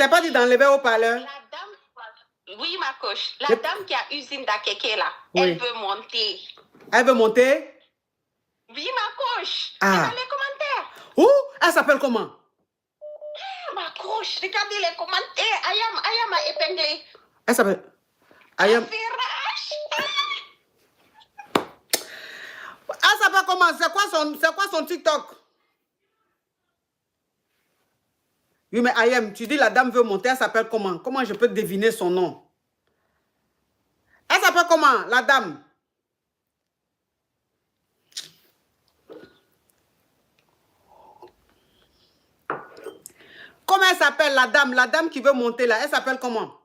t'ai pas dit d'enlever au parleur? La dame, oui, ma coche. La dame qui a usine d'Akeke là, oui. elle veut monter. Elle veut monter? Oui, ma coche. Ah. Dans les commentaires. Où? Elle s'appelle comment? Ma coche, regardez les commentaires. Ayam m'a épinglé. Elle s'appelle... Ayam... Elle s'appelle comment? C'est quoi son TikTok? Oui, mais Ayam, tu dis la dame veut monter, elle s'appelle comment? Comment je peux deviner son nom? Elle s'appelle comment, la dame? Comment elle s'appelle, la dame qui veut monter là? Elle s'appelle comment?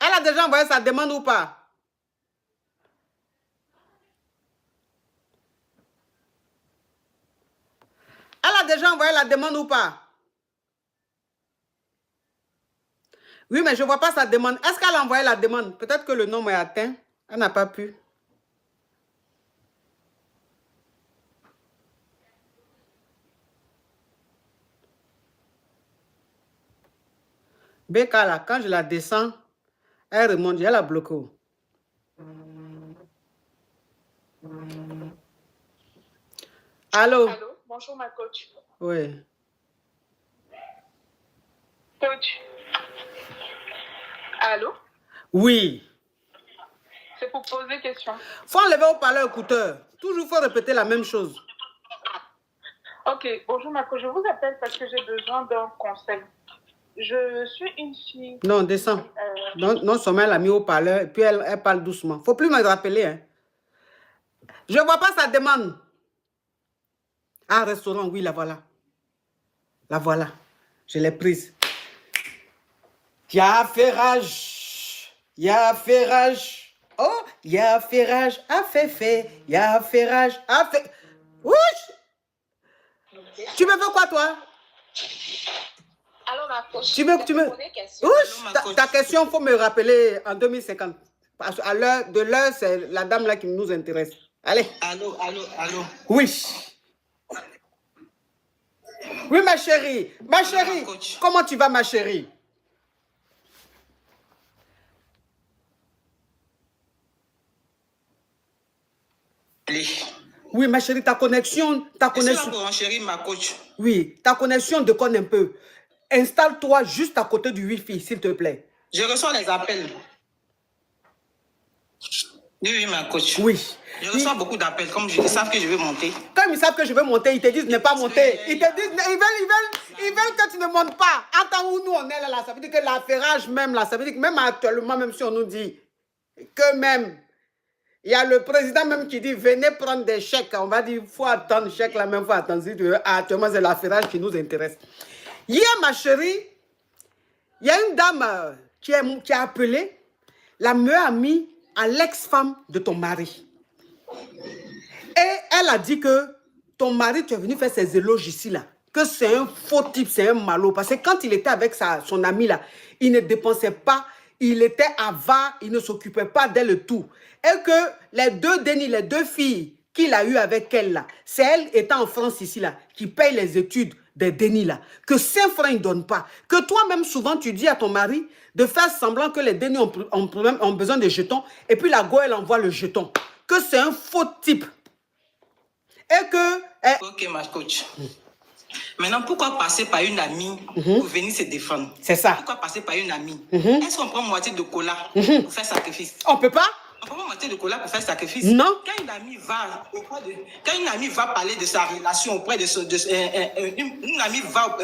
Elle a déjà envoyé sa demande ou pas? Elle a déjà envoyé la demande ou pas? Oui, mais je ne vois pas sa demande. Est-ce qu'elle a envoyé la demande? Peut-être que le nombre est atteint. Elle n'a pas pu. Becca, là, quand je la descends, elle remonte. Elle la bloqué. Allô? Allô? Bonjour, ma coach. Oui. Coach. Allô? Oui. C'est pour poser question. Faut enlever au parleur écouteur. Toujours faut répéter la même chose. Ok, bonjour ma coach. Je vous appelle parce que j'ai besoin d'un conseil. Je suis une fille... Non, descends. Non seulement elle a mis au parleur et puis elle parle doucement. Faut plus me rappeler. Hein. Je ne vois pas sa demande. Ah, restaurant, oui, la voilà. La voilà. Je l'ai prise. Y'a ferrage. Y'a ferrage. Oh, y'a ferrage. A fait. Y'a ferrage. A fait. Ouch! Tu me veux quoi, toi? Alors, ma coach, tu me... Ouch! Ta question, il faut me rappeler en 2050. Parce qu'à l'heure de l'heure, c'est la dame là qui nous intéresse. Allez. Allô. Oui. Oui, ma chérie. Ma chérie. Comment tu vas, ma chérie? Allez. Oui, ma chérie, ta connexion... Chérie, ma coach. Oui, ta connexion déconne un peu. Installe-toi juste à côté du Wi-Fi, s'il te plaît. Je reçois les appels. Oui, ma coach. Oui. Je reçois beaucoup d'appels, comme ils savent que je vais monter. Comme ils savent que je vais monter, ils te disent ne pas monter. Ils te disent, ils veulent que tu ne montes pas. Attends, où nous on est là, ça veut dire que l'affairage même là, ça veut dire que même actuellement, même si on nous dit que même, il y a le président même qui dit venez prendre des chèques. On va dire, il faut attendre chèque là même, il faut attendre. Si tu veux. Actuellement, c'est l'affairage qui nous intéresse. Hier, ma chérie, il y a une dame qui a appelé la meilleure amie à l'ex-femme de ton mari. Et elle a dit que ton mari, tu es venu faire ses éloges ici, là. Que c'est un faux type, c'est un malot. Parce que quand il était avec son ami, là, il ne dépensait pas, il était avare, il ne s'occupait pas d'elle et tout. Et que les deux filles qu'il a eues avec elle, là, c'est elle étant en France ici, là, qui paye les études des Denis, là. Que 5 francs, il ne donne pas. Que toi-même, souvent, tu dis à ton mari de faire semblant que les Denis ont besoin de jetons. Et puis la go, elle envoie le jeton. Que c'est un faux type. Et que... Ok, ma coach. Maintenant, pourquoi passer par une amie pour venir se défendre? C'est ça. Pourquoi passer par une amie? Est-ce qu'on prend moitié de cola pour faire sacrifice? On peut pas? On prend moitié de cola pour faire sacrifice? Non. Quand une amie va parler de sa relation auprès de une amie va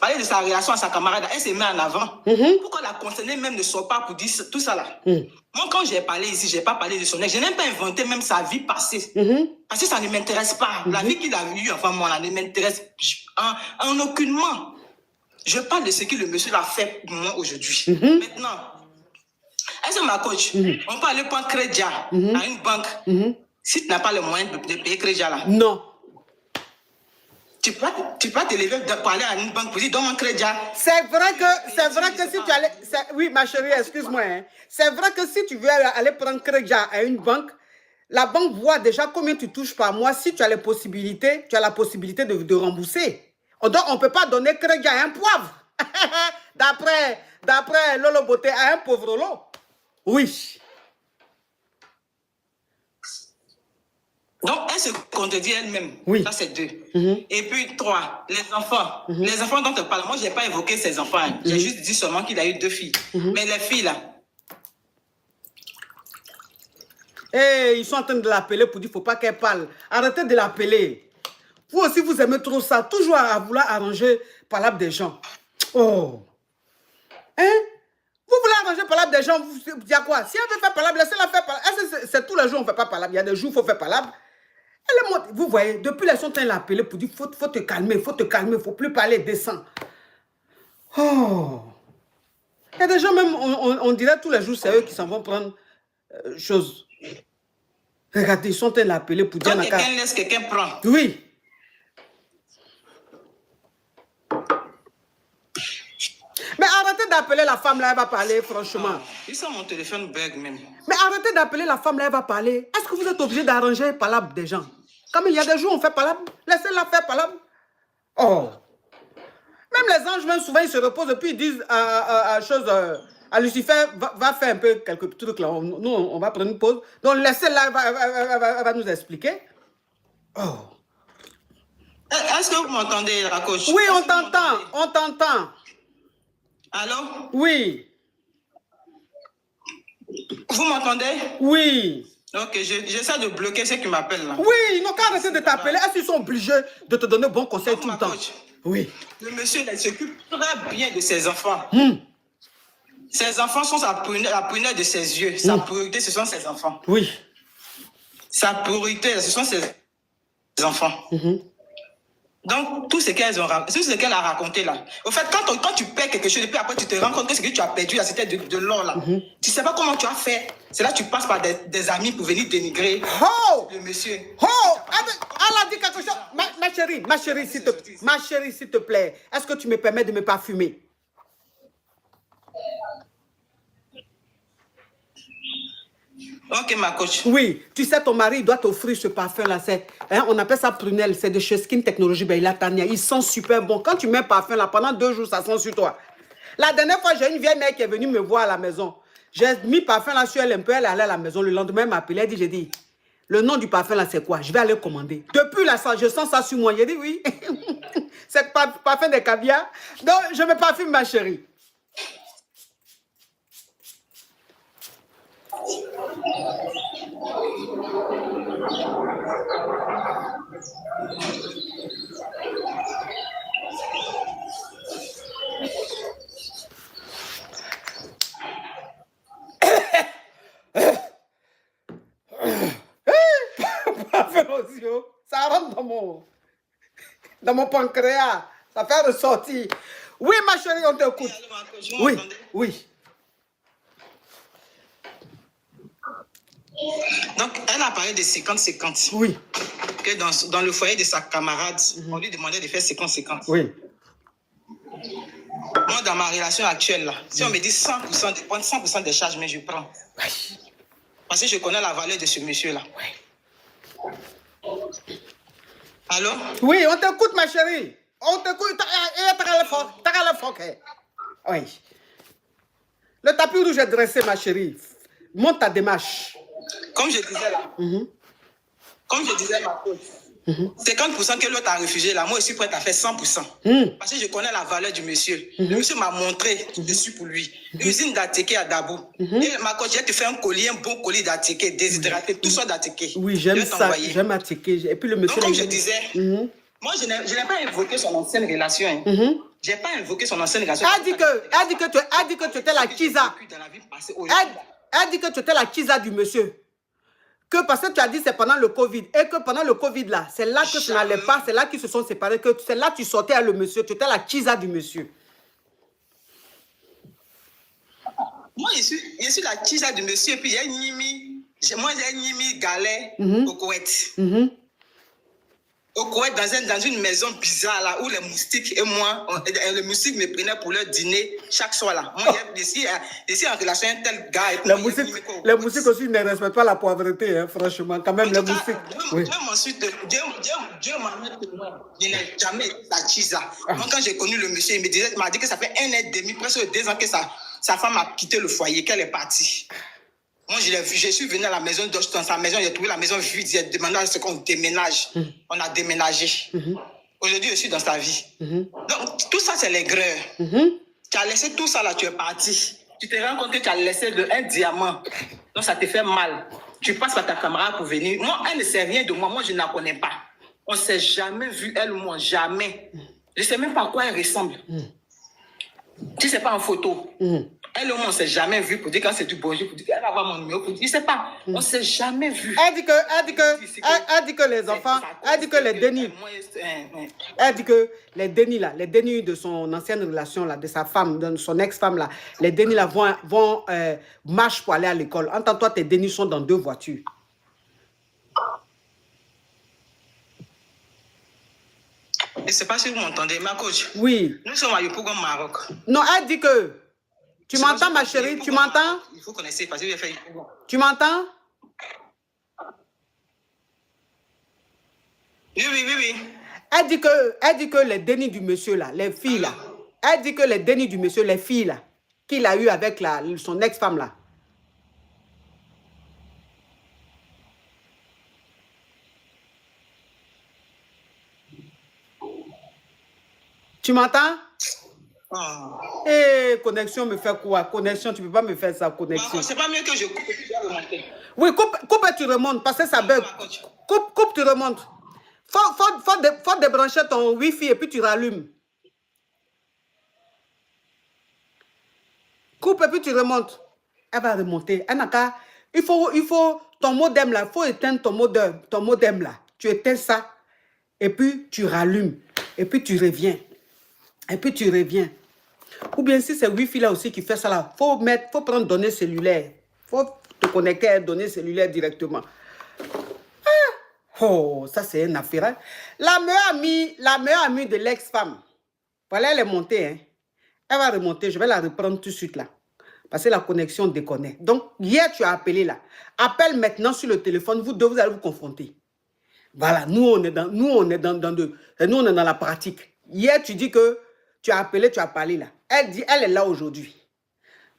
parler de sa relation à sa camarade, elle se met en avant. Pourquoi la concernée même ne sort pas pour dire tout ça là? Moi, quand j'ai parlé ici, je n'ai pas parlé de son ex. Je n'ai pas inventé même sa vie passée. Parce que ça ne m'intéresse pas. La vie qu'il a eue, enfin, moi, là, ne m'intéresse en aucunement. Je parle de ce que le monsieur a fait pour moi aujourd'hui. Maintenant, est-ce que ma coach, on peut aller prendre crédit à une banque si tu n'as pas le moyen de payer crédit là? Non. Tu peux te lever pour aller à une banque pour dire donne mon crédit. C'est vrai que si tu allais... Oui, ma chérie, excuse-moi. Hein. C'est vrai que si tu veux aller prendre crédit à une banque, la banque voit déjà combien tu touches par mois. Si tu as la possibilité de rembourser. Donc, on ne peut pas donner crédit à un poivre. D'après Lolo Beauté, à un pauvre lot. Oui. Donc, elle se contredit elle-même. Oui. Ça, c'est 2. Et puis 3, les enfants. Les enfants dont on parle, moi, je n'ai pas évoqué ces enfants. Hein. J'ai juste dit seulement qu'il a eu 2 filles. Mais les filles, là. Ils sont en train de l'appeler pour dire qu'il ne faut pas qu'elle parle. Arrêtez de l'appeler. Vous aussi, vous aimez trop ça. Toujours à vouloir arranger par l'âme des gens. Oh. Hein? Vous voulez arranger par l'âme des gens, vous dites quoi? Si elle veut faire par laissez-la faire par l'âme. C'est tous les jours on ne fait pas par l'âme. Il y a des jours où il faut faire par l'âme. Vous voyez, depuis les sont en train de l'appeler pour dire faut te calmer, il ne faut plus parler, descends. Oh. Il y a des gens même, on dirait tous les jours, c'est eux qui s'en vont prendre chose. Regardez, ils sont en train de l'appeler pour dire... Quand quelqu'un laisse, quelqu'un prend. Oui. Mais arrêtez d'appeler la femme là, elle va parler, franchement. Ils sont mon téléphone bug même. Mais arrêtez d'appeler la femme là, elle va parler. Est-ce que vous êtes obligé d'arranger par l'âme des gens? Comme il y a des jours, on fait par l'âme. Laissez-la faire par l'âme. Oh. Même les anges, même souvent, ils se reposent et puis ils disent à Lucifer, va faire un peu quelques trucs là. Nous, on va prendre une pause. Donc laissez-la, elle va nous expliquer. Oh. Est-ce que vous m'entendez, la coach? Oui, on t'entend. Allô? Oui. Vous m'entendez? Oui. Ok, j'essaie de bloquer ceux qui m'appellent là. Oui, ils n'ont qu'à arrêter de t'appeler. Est-ce qu'ils sont obligés de te donner bon conseil tout le temps? Coach, oui. Le monsieur, il s'occupe très bien de ses enfants. Ses enfants sont la prunelle de ses yeux. Sa priorité, ce sont ses enfants. Oui. Sa priorité, ce sont ses enfants. Donc, tout ce qu'elle a raconté là. Au fait, quand tu perds quelque chose, et puis après tu te rends compte que ce que tu as perdu là, c'était de l'or là. Tu ne sais pas comment tu as fait. C'est là que tu passes par des amis pour venir dénigrer le monsieur. Oh! Elle a dit quelque chose. Ma chérie, s'il te plaît. Est-ce que tu me permets de me parfumer? Ok, ma coach. Oui, tu sais, ton mari doit t'offrir ce parfum-là. On appelle ça prunelle. C'est de chez Skin Technology. Ben, il sent super bon. Quand tu mets un parfum là, pendant 2 jours, ça sent sur toi. La dernière fois, j'ai une vieille mère qui est venue me voir à la maison. J'ai mis parfum là sur elle un peu. Elle est allée à la maison. Le lendemain, elle m'a appelé. J'ai dit, le nom du parfum là, c'est quoi? Je vais aller commander. Depuis là, je sens ça sur moi. J'ai dit oui. C'est parfum de caviar. Donc, je me parfume, ma chérie. Ça rentre dans mon pancréas. Ça fait ressortir. Oui, ma chérie, on t'écoute. Oui, oui. Donc, elle a parlé de 50-50. Oui. Que dans le foyer de sa camarade, on lui demandait de faire 50-50. Oui. Moi, dans ma relation actuelle, là, si on me dit 100% de prendre 100% des charges, mais je prends. Oui. Parce que je connais la valeur de ce monsieur-là. Oui. Allô? Oui, on t'écoute, ma chérie. On t'écoute. Oui. Le tapis rouge est dressé, ma chérie. Monte ta démarche. Comme je disais là, comme je disais ma coach, 50% que l'autre a refusé là, moi je suis prête à faire 100%. Parce que je connais la valeur du monsieur. Le monsieur m'a montré, je suis pour lui. Usine d'Ateke à Dabou. Et ma coach, je te fais un collier, un bon collier d'Ateke, déshydraté, tout ça d'Ateke. Oui, j'aime ça. J'aime Ateke. Et puis le monsieur. Donc, comme je disais, moi je n'ai pas invoqué son ancienne relation. Je n'ai pas invoqué son ancienne relation. Elle dit que tu étais la Kiza. Elle dit que tu étais la Kiza du monsieur. Que parce que tu as dit c'est pendant le Covid. Et que pendant le Covid là, c'est là que ça n'allait pas, c'est là qu'ils se sont séparés, que c'est là que tu sortais à le monsieur. Tu étais la Kiza du monsieur. Moi, je suis la Kiza du monsieur. Et puis, moi, j'ai Nimi Galet au Koweït. Au Koweït, dans une maison bizarre là, où les moustiques et moi, les moustiques me prenaient pour leur dîner chaque soir là. Moi, ici en relation avec un tel gars. Les moustiques aussi ne respectent pas la pauvreté, hein, franchement. Quand même, les moustiques. Oui. Dieu m'a mis témoin. Je n'ai jamais été sa chisa. Moi, quand j'ai connu le monsieur, il m'a dit que ça fait 1 an et demi, presque 2 ans que sa femme a quitté le foyer, qu'elle est partie. Moi, je suis venu à la maison dans sa maison, j'ai trouvé la maison vide, j'ai demandé à ce qu'on déménage. On a déménagé. Aujourd'hui, je suis dans sa vie. Donc, tout ça, c'est l'aigreur. Tu as laissé tout ça là, tu es parti. Tu te rends compte que tu as laissé un diamant. Donc, ça te fait mal. Tu passes par ta camarade pour venir. Moi, elle ne sait rien de moi. Moi, je ne la connais pas. On ne s'est jamais vu, elle ou moi, jamais. Je ne sais même pas à quoi elle ressemble. Tu ne sais pas en photo. Elle ou moi, on ne s'est jamais vu pour dire quand c'est du bonjour, pour dire qu'elle va avoir mon numéro, pour dire, je ne sais pas. On ne s'est jamais vu. Elle dit que les enfants, elle dit que les dénis. Elle dit que les dénis là, les dénis de son ancienne relation là, de sa femme, de son ex-femme là, les dénis là vont marcher pour aller à l'école. Entends-toi, tes dénis sont dans 2 voitures. Je ne sais pas si vous m'entendez, ma coach. Oui. Nous sommes à Yopougon, Maroc. Non, elle dit que... Tu m'entends, ma chérie? Tu m'entends? Il faut connaître parce que j'ai fait Yopougon. Tu m'entends? Oui. Elle dit que les dénis du monsieur là, les filles là, elle dit que les dénis du monsieur, les filles là, qu'il a eu avec son ex-femme là. Tu m'entends? Eh, connexion me fait quoi? Connexion, tu ne peux pas me faire ça, connexion. C'est pas mieux que je coupe et tu vas remonter. Oui, coupe et tu remontes parce que ça bug. Coupe, tu remontes. Faut débrancher ton Wi-Fi et puis tu rallumes. Coupe et puis tu remontes. Elle va remonter. Il faut ton modem là, il faut éteindre ton modem là. Tu éteins ça et puis tu rallumes et puis tu reviens. Et puis tu reviens. Ou bien si c'est Wi-Fi là aussi qui fait ça là, faut prendre données cellulaires. Faut te connecter à données cellulaires directement. Oh, ça c'est une affaire. Hein? La meilleure amie de l'ex-femme. Voilà, elle est montée. Hein? Elle va remonter. Je vais la reprendre tout de suite là. Parce que la connexion déconne. Donc, hier, tu as appelé là. Appelle maintenant sur le téléphone. Vous deux, vous allez vous confronter. Voilà, nous, on est dans la pratique. Hier, tu dis que tu as appelé, tu as parlé là. Elle dit, elle est là aujourd'hui.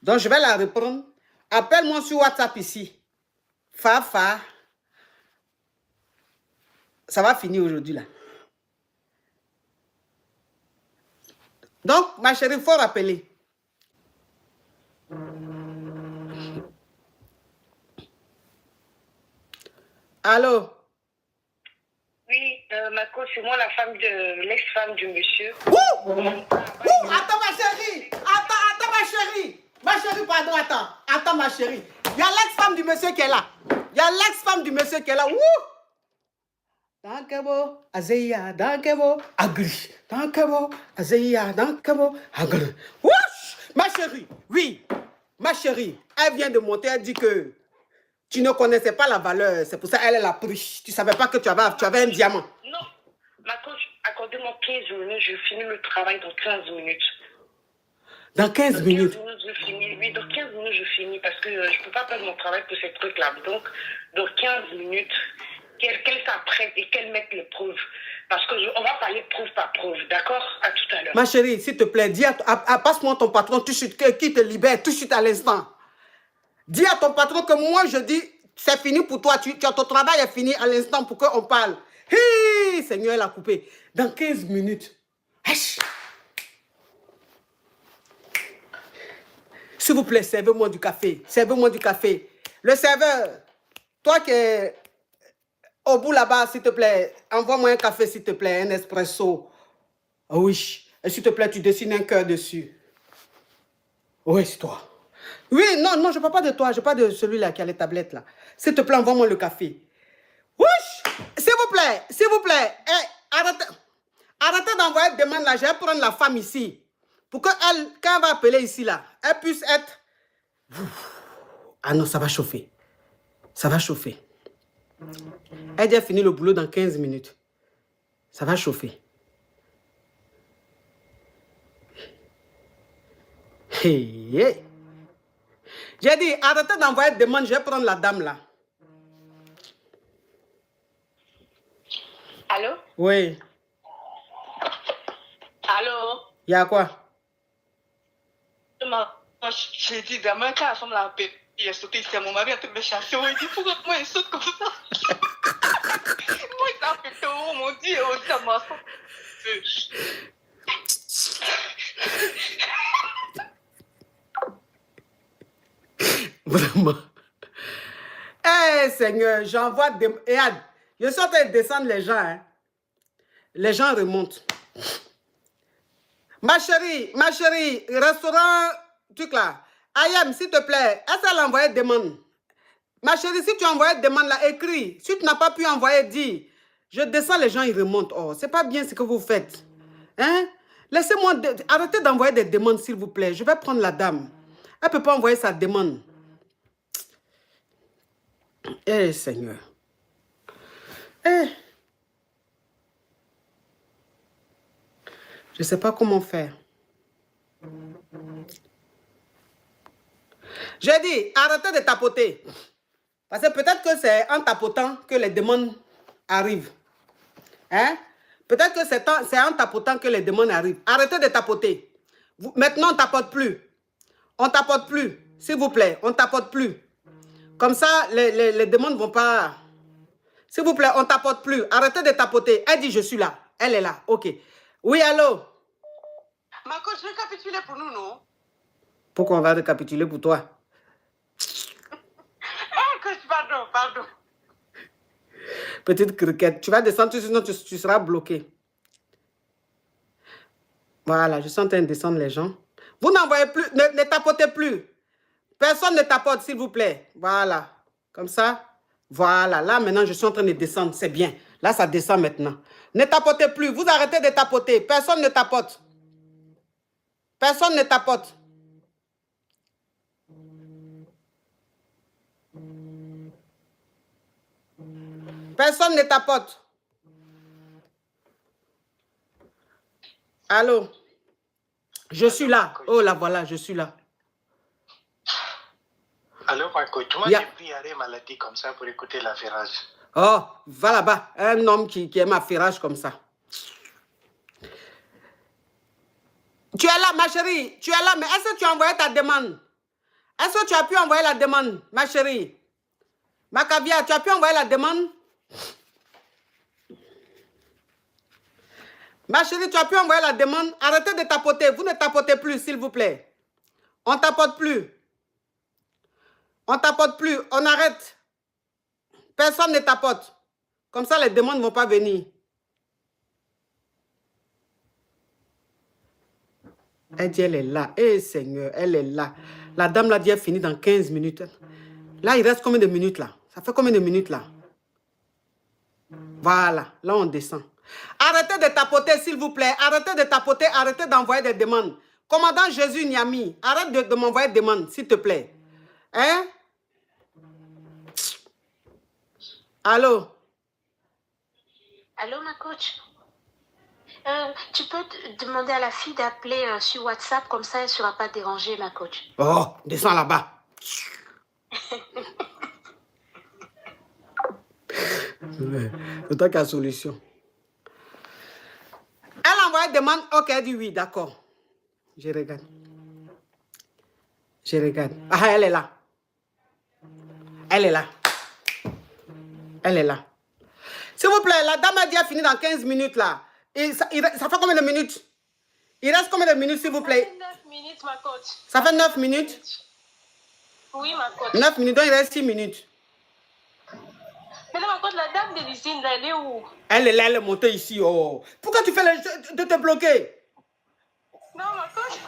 Donc, je vais la reprendre. Appelle-moi sur WhatsApp ici. Fafa. Ça va finir aujourd'hui là. Donc, ma chérie, il faut rappeler. Allô? Oui, ma coach, c'est moi la femme de l'ex-femme du monsieur. Attends ma chérie. Attends ma chérie. Ma chérie, pardon, attends. Attends ma chérie. Il y a l'ex-femme du monsieur qui est là. Il y a l'ex-femme du monsieur qui est là. Dankebo, Azeya, Dankebo, Agri. Dankebo, Azeya, Dankebo, Agri. Ma chérie, oui. Ma chérie, elle vient de monter, elle dit que tu ne connaissais pas la valeur. C'est pour ça qu'elle a pris. Tu ne savais pas que tu avais un diamant. Non, ma coach, accordez-moi 15 minutes, je finis le travail dans 15 minutes. Dans 15 minutes? Dans 15 minutes, je finis. Oui, dans 15 minutes, je finis parce que je ne peux pas perdre mon travail pour ces trucs-là. Donc, dans 15 minutes, qu'elle s'apprête et qu'elle mette les preuves. Parce qu'on va parler preuve par preuve, d'accord? À tout à l'heure. Ma chérie, s'il te plaît, dis passe-moi ton patron tout de suite, qui te libère tout de suite à l'instant. Dis à ton patron que moi, je dis, c'est fini pour toi. Ton travail est fini à l'instant pour qu'on parle. Hi, Seigneur, elle a coupé. Dans 15 minutes. S'il vous plaît, servez-moi du café. Servez-moi du café. Le serveur, toi qui es au bout là-bas, s'il te plaît, envoie-moi un café, s'il te plaît, un espresso. Oui. Et s'il te plaît, tu dessines un cœur dessus. Oui, c'est toi. Oui, non, je ne parle pas de toi. Je parle de celui-là qui a les tablettes là. S'il te plaît, envoie-moi le café. Wesh! S'il vous plaît. Arrêtez d'envoyer des demandes là. Je vais prendre la femme ici. Pour qu'elle, quand elle va appeler ici là, elle puisse être... Ah non, ça va chauffer. Ça va chauffer. Elle a fini le boulot dans 15 minutes. Ça va chauffer. Hey, hey. J'ai dit, arrêtez d'envoyer des demandes, je vais prendre la dame là. Allô? Oui. Allô? Il y a quoi? J'ai dit, demain, quand la femme l'a appelé, il est sauté ici, mon mari a tout me chasser. Il dit, pourquoi moi il saute comme ça? Moi, il t'a fait oh mon Dieu, oh, ça m'a Vraiment. Eh Seigneur, j'envoie des... Regarde, je suis en train de descendre les gens. Hein. Les gens remontent. Ma chérie, restaurant, truc là. Ayam, s'il te plaît, est-ce qu'elle a envoyé des demandes? Ma chérie, si tu as envoyé des demandes là, écris. Si tu n'as pas pu envoyer, dis. Je descends, les gens, ils remontent. Oh, c'est pas bien ce que vous faites. Hein? Laissez-moi... Arrêtez d'envoyer des demandes, s'il vous plaît. Je vais prendre la dame. Elle ne peut pas envoyer sa demande. Eh, Seigneur. Eh. Je ne sais pas comment faire. J'ai dit, arrêtez de tapoter. Parce que peut-être que c'est en tapotant que les demandes arrivent. Hein? Peut-être que c'est en tapotant que les demandes arrivent. Arrêtez de tapoter. Maintenant, on ne tapote plus. On ne tapote plus. S'il vous plaît, on ne tapote plus. Comme ça, les demandes ne vont pas... S'il vous plaît, on ne tapote plus. Arrêtez de tapoter. Elle dit, je suis là. Elle est là. OK. Oui, allô? Ma coach, récapitulez pour nous, non? Pourquoi on va récapituler pour toi? Coach, pardon. Petite criquette. Tu vas descendre, sinon tu seras bloqué. Voilà, je suis en train de descendre les gens. Vous n'envoyez plus, ne tapotez plus. Personne ne tapote, s'il vous plaît. Voilà. Comme ça. Voilà. Là, maintenant, je suis en train de descendre. C'est bien. Là, ça descend maintenant. Ne tapotez plus. Vous arrêtez de tapoter. Personne ne tapote. Personne ne tapote. Personne ne tapote. Allô? Je suis là. Oh là, voilà, je suis là. Allô, Marco, tu m'as pris arrêt maladie comme ça pour écouter l'affairage. Oh, va là-bas. Un homme qui aime affairage comme ça. Tu es là, ma chérie. Tu es là, mais est-ce que tu as envoyé ta demande? Est-ce que tu as pu envoyer la demande, ma chérie? Ma caviar, tu as pu envoyer la demande? Ma chérie, tu as pu envoyer la demande? Arrêtez de tapoter. Vous ne tapotez plus, s'il vous plaît. On ne tapote plus. On ne tapote plus. On arrête. Personne ne tapote. Comme ça, les demandes ne vont pas venir. Elle dit, elle est là. Eh Seigneur, elle est là. La dame l'a dit, elle finit dans 15 minutes. Là, il reste combien de minutes là? Ça fait combien de minutes là? Voilà, là on descend. Arrêtez de tapoter, s'il vous plaît. Arrêtez de tapoter, arrêtez d'envoyer des demandes. Commandant Jésus Niami, arrête de m'envoyer des demandes, s'il te plaît. Hein? Allô? Allô, ma coach? Tu peux demander à la fille d'appeler sur WhatsApp, comme ça elle ne sera pas dérangée, ma coach. Oh, descends là-bas. C'est toi qui as la solution. Elle envoie une demande. Ok, elle dit oui, d'accord. Je regarde. Je regarde. Ah, elle est là. Elle est là. Elle est là. S'il vous plaît, la dame a dit qu'elle finit dans 15 minutes là. Et ça fait combien de minutes? Il reste combien de minutes, s'il vous plaît? Ça fait 9 minutes, ma coach. Ça fait 9 minutes? Oui, ma coach. 9 minutes, donc il reste 6 minutes. Mais là, ma coach, la dame de l'usine, elle est où? Elle est là, elle est montée ici. Oh. Pourquoi tu fais de te bloquer? Non, ma coach.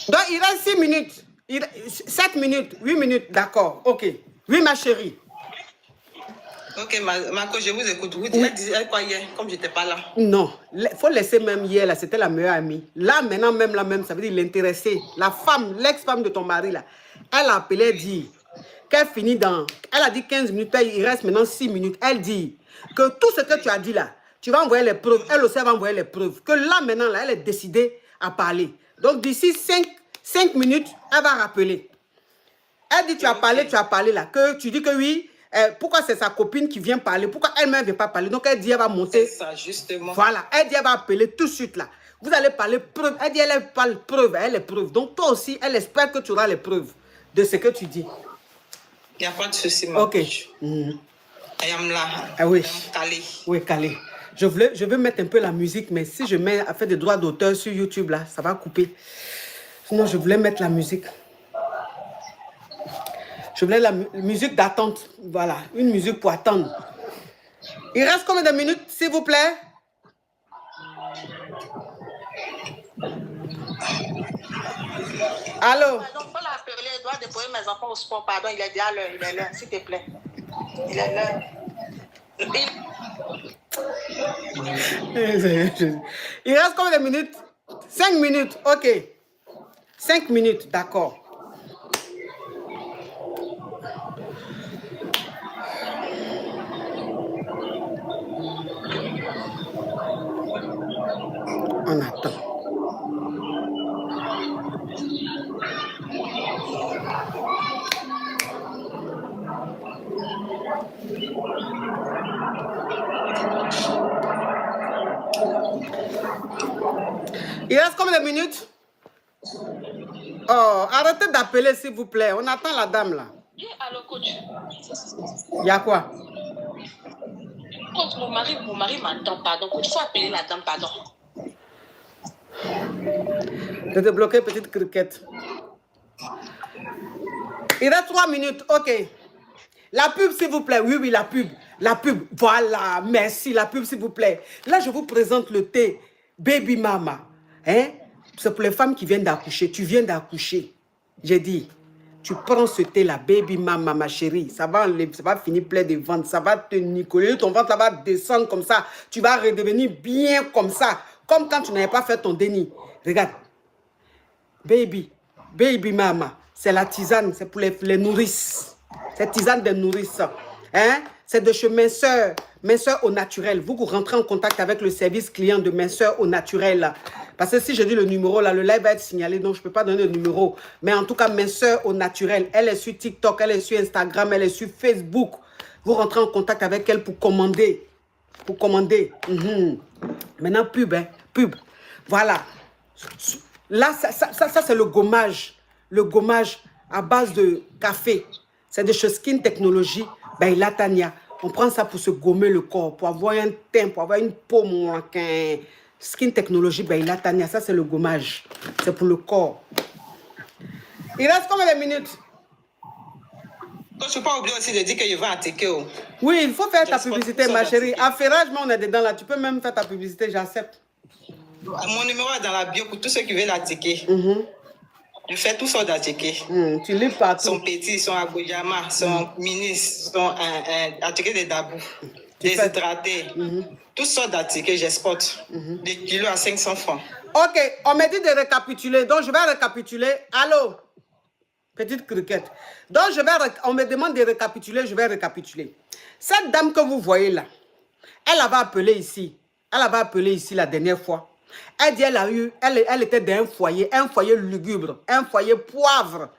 Donc il reste 6 minutes. 7 minutes, 8 minutes, d'accord. Ok. Oui, ma chérie. Ok, ma coach, je vous écoute. Vous disiez quoi hier, comme je n'étais pas là? Non, il faut laisser même hier, là, c'était la meilleure amie. Là, maintenant, même la même, ça veut dire l'intéressée. La femme, l'ex-femme de ton mari, là, elle a appelé, elle dit qu'elle finit dans... Elle a dit 15 minutes, il reste maintenant 6 minutes. Elle dit, que tout ce que tu as dit là, tu vas envoyer les preuves. Elle aussi va envoyer les preuves. Que là, maintenant, là, elle est décidée à parler. Donc, d'ici 5 minutes, elle va rappeler. Elle dit, tu as parlé là. Que tu dis que oui, pourquoi c'est sa copine qui vient parler? Pourquoi elle-même ne veut pas parler? Donc, elle dit, elle va monter. C'est ça, justement. Voilà, elle dit, elle va appeler tout de suite là. Vous allez parler preuve. Elle dit, elle parle preuve, elle est preuve. Donc, toi aussi, elle espère que tu auras les preuves de ce que tu dis. Il n'y a pas de souci, Ok. I am là. Ah oui. I am calé. Oui, calé. Je veux mettre un peu la musique, mais si je mets à faire des droits d'auteur sur YouTube, là, ça va couper. Sinon, je voulais mettre la musique. Je voulais la musique d'attente. Voilà, une musique pour attendre. Il reste combien de minutes, s'il vous plaît? Allô? Pardon, faut l'appeler, il doit déployer mes enfants au sport. Pardon, il est déjà à l'heure, il est l'heure, s'il te plaît. Il est l'heure. Il reste combien de minutes? 5 minutes, ok. 5 minutes, d'accord. On attend. Il reste combien de minutes? Oh, arrêtez d'appeler s'il vous plaît. On attend la dame là. Allô, coach. Il y a quoi? Coach, mon mari m'attend, pardon. Coach, il faut appeler la dame, pardon. De débloquer petite cricket. Il reste 3 minutes, ok. La pub s'il vous plaît, oui, la pub. La pub, voilà, merci, la pub s'il vous plaît. Là, je vous présente le thé Baby Mama. Hein? C'est pour les femmes qui viennent d'accoucher. Tu viens d'accoucher. J'ai dit, tu prends ce thé là, Baby Mama, ma chérie. Ça va finir plein de ventre. Ça va te nicoler. Ton ventre va descendre comme ça. Tu vas redevenir bien comme ça. Comme quand tu n'avais pas fait ton déni. Regarde. Baby Mama. C'est la tisane. C'est pour les nourrices. C'est tisane des nourrices. Hein? C'est de chez Minceur au naturel. Vous rentrez en contact avec le service client de Minceur au naturel. Parce que si je dis le numéro, là, le live va être signalé. Donc, je ne peux pas donner le numéro. Mais en tout cas, Minceur au naturel. Elle est sur TikTok, elle est sur Instagram, elle est sur Facebook. Vous rentrez en contact avec elle pour commander. Pour commander. Maintenant, pub, hein. Pub. Voilà. Là, ça c'est le gommage. Le gommage à base de café. C'est de chez Skin Technology. Ben, la Tania. On prend ça pour se gommer le corps, pour avoir un teint, pour avoir une peau moquin. Skin Technology, ben, la Tania. Ça, c'est le gommage. C'est pour le corps. Il reste combien de minutes? Je ne peux pas oublier aussi de dire que je vais attaquer. Oui, il faut faire ta publicité, ma chérie. Affairage, mais on est dedans là. Tu peux même faire ta publicité, j'accepte. Mon numéro est dans la bio pour tous ceux qui veulent l'attaquer. Je fais tout ça d'attaquer. Tu lis partout. Son petit, son agoyama, son ministre, son attaquer des dabous, déshydratés. Tout ça d'attaquer, j'exporte. Des kilos à 500 francs. Ok, on m'a dit de récapituler. Donc, je vais récapituler. Allô? Petite cricket. Donc, on me demande de récapituler, je vais récapituler. Cette dame que vous voyez là, elle avait appelé ici. Elle avait appelé ici la dernière fois. Elle dit elle était dans un foyer lugubre, un foyer poivre.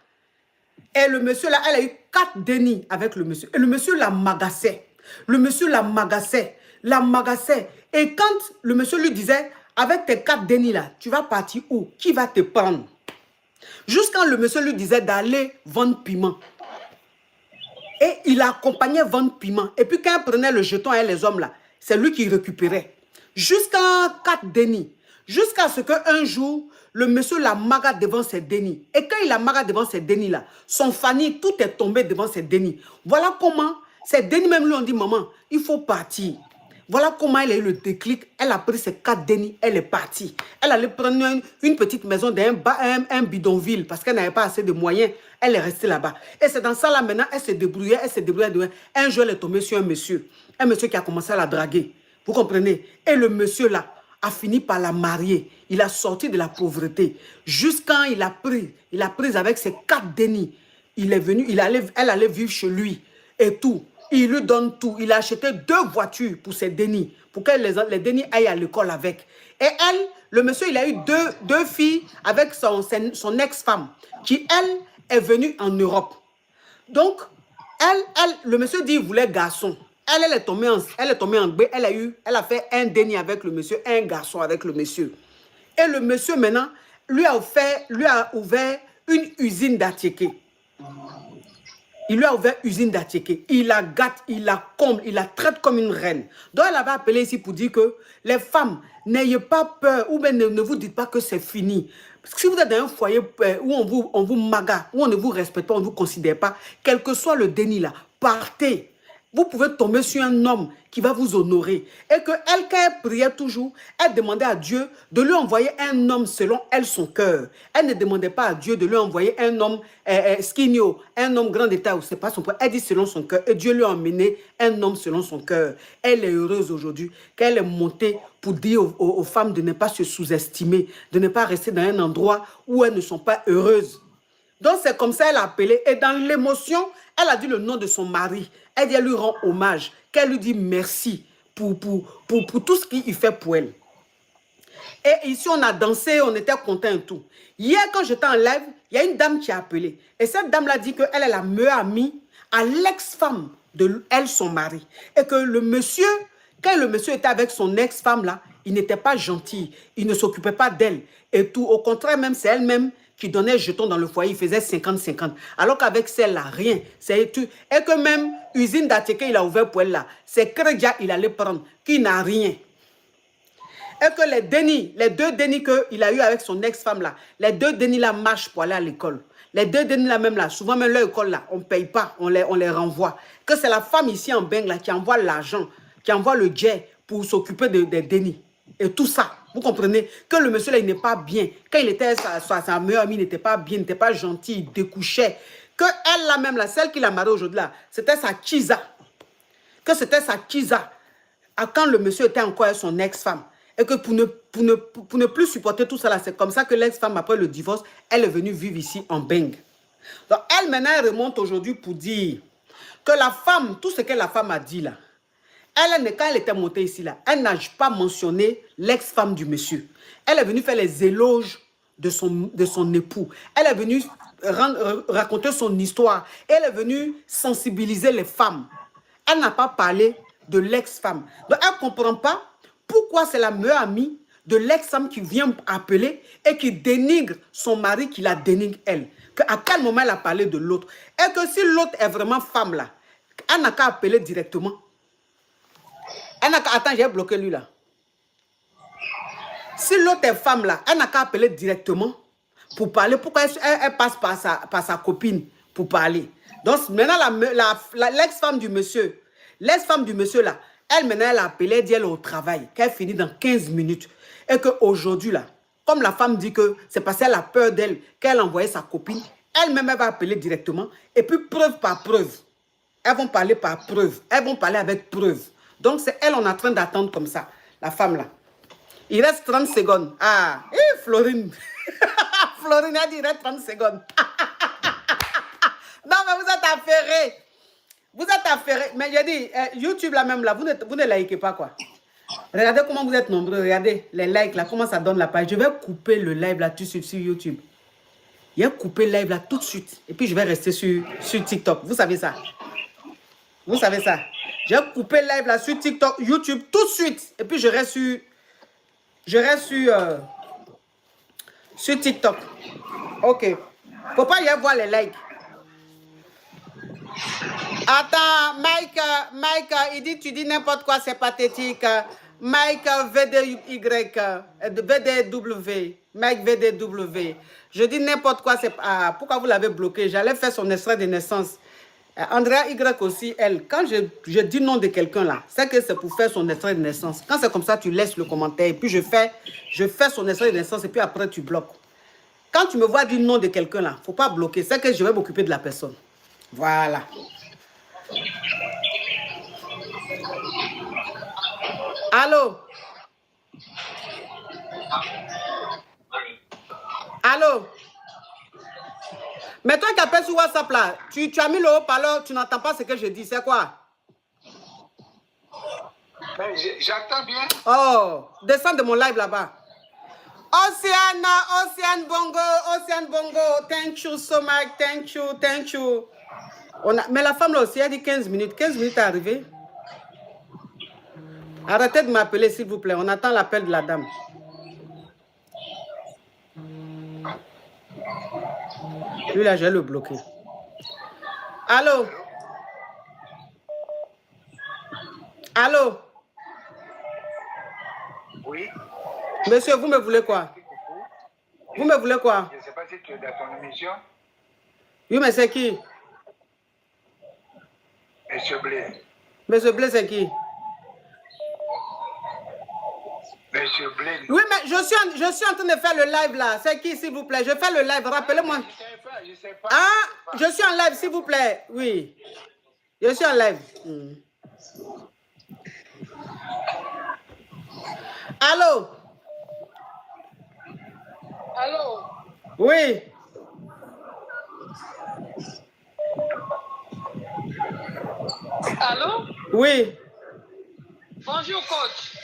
Et le monsieur là, elle a eu 4 dénis avec le monsieur. Et le monsieur la magassait. Le monsieur la magassait. Et quand le monsieur lui disait, avec tes 4 dénis là, tu vas partir où? Qui va te prendre? Jusqu'à le monsieur lui disait d'aller vendre piment. Et il accompagnait vendre piment. Et puis quand elle prenait le jeton et les hommes là, c'est lui qui récupérait. Jusqu'à 4 dénis. Jusqu'à ce qu'un jour, le monsieur la maga devant ses dénis. Et quand il la maga devant ses dénis là, son famille, tout est tombé devant ses dénis. Voilà comment ses dénis même lui ont dit, maman, il faut partir. Voilà comment elle a eu le déclic. Elle a pris ses 4 dénis, elle est partie. Elle allait prendre une petite maison dans un bidonville parce qu'elle n'avait pas assez de moyens. Elle est restée là-bas. Et c'est dans ça là maintenant, elle se débrouillait. Un jour, elle est tombée sur un monsieur qui a commencé à la draguer. Vous comprenez? Et le monsieur là a fini par la marier. Il a sorti de la pauvreté. Jusqu'à il a pris avec ses 4 dénis. Il est venu, elle allait vivre chez lui et tout. Il lui donne tout. Il a acheté 2 voitures pour ses Denis, pour que les Denis aillent à l'école avec. Et elle, le monsieur, il a eu deux filles avec son ex-femme, qui, elle, est venue en Europe. Donc, le monsieur dit qu'il voulait garçon. Elle est tombée en B. Elle a fait un Denis avec le monsieur, un garçon avec le monsieur. Et le monsieur, maintenant, lui a ouvert une usine d'attiéké. Il lui a ouvert usine d'attiéké. Il la gâte, il la comble, il la traite comme une reine. Donc, elle avait appelé ici pour dire que les femmes, n'ayez pas peur ou bien ne vous dites pas que c'est fini. Parce que si vous êtes dans un foyer où on vous maga, où on ne vous respecte pas, on ne vous considère pas, quel que soit le déni là, partez. Vous pouvez tomber sur un homme qui va vous honorer. Et que elle, quand elle priait toujours, elle demandait à Dieu de lui envoyer un homme selon elle, son cœur. Elle ne demandait pas à Dieu de lui envoyer un homme skinio, un homme grand d'état, ou c'est pas son point. Elle dit selon son cœur. Et Dieu lui a emmené un homme selon son cœur. Elle est heureuse aujourd'hui qu'elle est montée pour dire aux femmes de ne pas se sous-estimer, de ne pas rester dans un endroit où elles ne sont pas heureuses. Donc c'est comme ça qu'elle a appelé. Et dans l'émotion, elle a dit le nom de son mari. Elle dit, elle lui rend hommage, qu'elle lui dit merci pour tout ce qu'il fait pour elle. Et ici, on a dansé, on était contents et tout. Hier, quand j'étais en live, il y a une dame qui a appelé. Et cette dame-là dit qu'elle est la meilleure amie à l'ex-femme de elle, son mari. Et que le monsieur, quand le monsieur était avec son ex-femme là, il n'était pas gentil. Il ne s'occupait pas d'elle. Et tout, au contraire, même c'est elle-même qui donnait jeton dans le foyer, il faisait 50-50. Alors qu'avec celle-là, rien. Et que même usine d'attiéké, il a ouvert pour elle là. C'est crédit, il allait prendre, qui n'a rien. Et que les 2 dénis qu'il a eu avec son ex-femme là, les 2 dénis là marchent pour aller à l'école. Les 2 dénis là même là, souvent même leur école là, on ne paye pas, on les renvoie. Que c'est la femme ici en Beng là qui envoie l'argent, qui envoie le jet pour s'occuper des dénis. Et tout ça, vous comprenez que le monsieur là, il n'est pas bien. Quand il était sa meilleure amie, il n'était pas bien, il n'était pas gentil, il découchait. Que elle là même, là, celle qui l'a mariée aujourd'hui là, c'était sa Kiza. Que c'était sa Kiza. Quand le monsieur était encore avec son ex-femme. Et que pour ne plus supporter tout ça là, c'est comme ça que l'ex-femme, après le divorce, elle est venue vivre ici en Beng. Donc elle maintenant, elle remonte aujourd'hui pour dire que la femme, tout ce que la femme a dit là, quand elle était montée ici, là, elle n'a pas mentionné l'ex-femme du monsieur. Elle est venue faire les éloges de son époux. Elle est venue raconter son histoire. Elle est venue sensibiliser les femmes. Elle n'a pas parlé de l'ex-femme. Donc, elle ne comprend pas pourquoi c'est la meilleure amie de l'ex-femme qui vient appeler et qui dénigre son mari, qui la dénigre elle. À quel moment elle a parlé de l'autre. Et que si l'autre est vraiment femme, là, elle n'a qu'à appeler directement. Attends, j'ai bloqué lui là. Si l'autre est femme là, elle n'a qu'à appeler directement pour parler. Pourquoi elle passe par sa copine pour parler? Donc maintenant, l'ex-femme du monsieur là, elle maintenant, elle a appelé, elle dit elle est au travail, qu'elle finit dans 15 minutes. Et qu'aujourd'hui là, comme la femme dit que c'est parce qu'elle a peur d'elle, qu'elle a envoyé sa copine, elle-même elle va appeler directement. Et puis preuve par preuve. Elles vont parler par preuve. Elles vont parler avec preuve. Donc, c'est elle, on est en train d'attendre comme ça, la femme là. Il reste 30 secondes. Ah, Florine. Florine a dit il reste 30 secondes. Non, mais vous êtes affairés. Vous êtes affairés. Mais j'ai dit, YouTube là même là, vous ne likez pas quoi. Regardez comment vous êtes nombreux. Regardez les likes là, comment ça donne la page. Je vais couper le live là tout de suite sur YouTube. Il a coupé le live là tout de suite. Et puis je vais rester sur TikTok. Vous savez ça. Vous savez ça. J'ai coupé le live là sur TikTok, YouTube tout de suite. Et puis je reste sur TikTok. Ok. Faut pas y avoir les likes. Attends, Mike, il dit tu dis n'importe quoi, c'est pathétique. Mike VDY, VDW, Mike VDW. Je dis n'importe quoi, c'est pourquoi vous l'avez bloqué? J'allais faire son extrait de naissance. Andrea Y aussi, elle, quand je dis nom de quelqu'un là, c'est que c'est pour faire son extrait de naissance. Quand c'est comme ça, tu laisses le commentaire et puis je fais son extrait de naissance et puis après tu bloques. Quand tu me vois dire nom de quelqu'un là, faut pas bloquer, c'est que je vais m'occuper de la personne. Voilà. Allô? Allô? Mais toi qui appelles sur WhatsApp là, tu as mis le haut-parleur, tu n'entends pas ce que je dis, c'est quoi? J'entends bien. Oh, descends de mon live là-bas. Océane Bongo, thank you so much, thank you. Mais la femme là aussi, elle dit 15 minutes. 15 minutes à arriver. Arrêtez de m'appeler, s'il vous plaît. On attend l'appel de la dame. Lui là, je vais le bloquer. Allô? Allô? Oui. Monsieur, vous me voulez quoi? Vous me voulez quoi? Je ne sais pas si tu es dans ton émission. Oui, mais c'est qui? Monsieur Blé. Monsieur Blé, c'est qui? Monsieur Blé. Oui, mais je suis en train de faire le live là. C'est qui, s'il vous plaît? Je fais le live, rappelez-moi. Je sais pas. Ah, je suis en live, s'il vous plaît. Oui. Je suis en live. Allô? Allô? Oui. Allô? Oui. Bonjour, coach.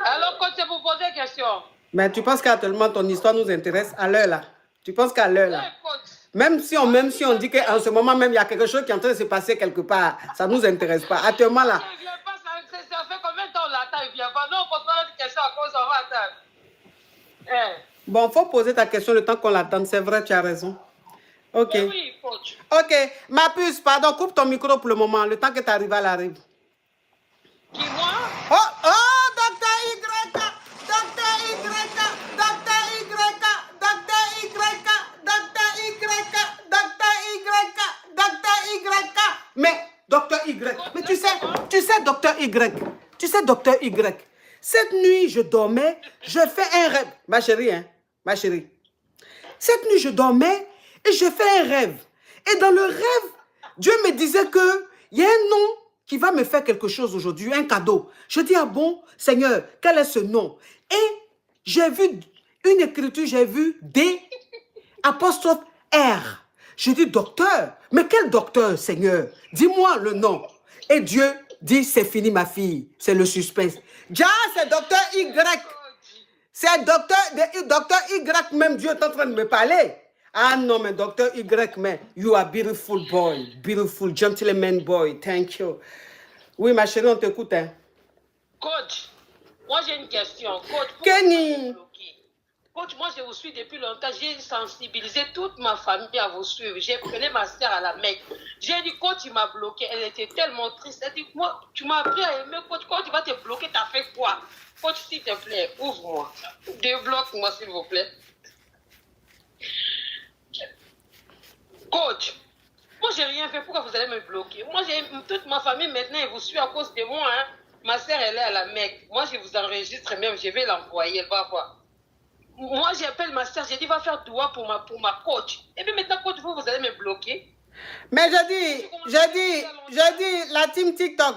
Alors, coach, c'est pour poser une question. Mais tu penses qu'actuellement ton histoire nous intéresse à l'heure là? Tu penses qu'à l'heure là? Ouais, coach. Même si on dit qu'en ce moment même il y a quelque chose qui est en train de se passer quelque part, ça ne nous intéresse pas. Actuellement là. Il vient pas, ça fait combien de temps on l'attend? Il vient pas. Non, on pose pas une question à cause on va attendre. Bon, il faut poser ta question le temps qu'on l'attende. C'est vrai, tu as raison. Ok. Mais oui, coach. Ok. Ma puce, pardon, coupe ton micro pour le moment. Le temps que tu arrives à l'arrive. Qui, moi? Oh, docteur Y, docteur Y, docteur Y, docteur Y, docteur Y. Mais, docteur Y, mais tu sais, docteur Y, cette nuit, je dormais, je fais un rêve. Ma chérie, hein, ma chérie. Cette nuit, je dormais et je fais un rêve. Et dans le rêve, Dieu me disait qu'il y a un nom qui va me faire quelque chose aujourd'hui, un cadeau. Je dis, ah bon, Seigneur, quel est ce nom? Et j'ai vu une écriture, j'ai vu D, apostrophe R. Je dis, docteur, mais quel docteur, Seigneur? Dis-moi le nom. Et Dieu dit, c'est fini, ma fille. C'est le suspense. Déjà, c'est docteur Y. C'est docteur Y, même Dieu est en train de me parler. Ah non, mais docteur Y, mais you are beautiful boy, beautiful gentleman boy, thank you. Oui, ma chérie, on t'écoute. Hein. Coach, moi j'ai une question. Coach, Kenny. Coach, moi je vous suis depuis longtemps. J'ai sensibilisé toute ma famille à vous suivre. J'ai pris ma soeur à la Mecque. J'ai dit, coach, il m'a bloqué. Elle était tellement triste. Elle dit, moi, tu m'as appris à aimer, coach. Quand tu vas te bloquer, t'as fait quoi? Coach, s'il te plaît, ouvre-moi. Débloque-moi, s'il vous plaît. Coach, moi j'ai rien fait. Pourquoi vous allez me bloquer? Moi, toute ma famille maintenant, elle vous suit à cause de moi. Hein? Ma soeur, elle est à la Mecque. Moi, je vous enregistre même. Je vais l'envoyer. Elle va voir. Moi, j'appelle ma soeur. J'ai dit, va faire doigt pour ma coach. Et puis maintenant, coach, vous allez me bloquer. Mais je dis, la team TikTok,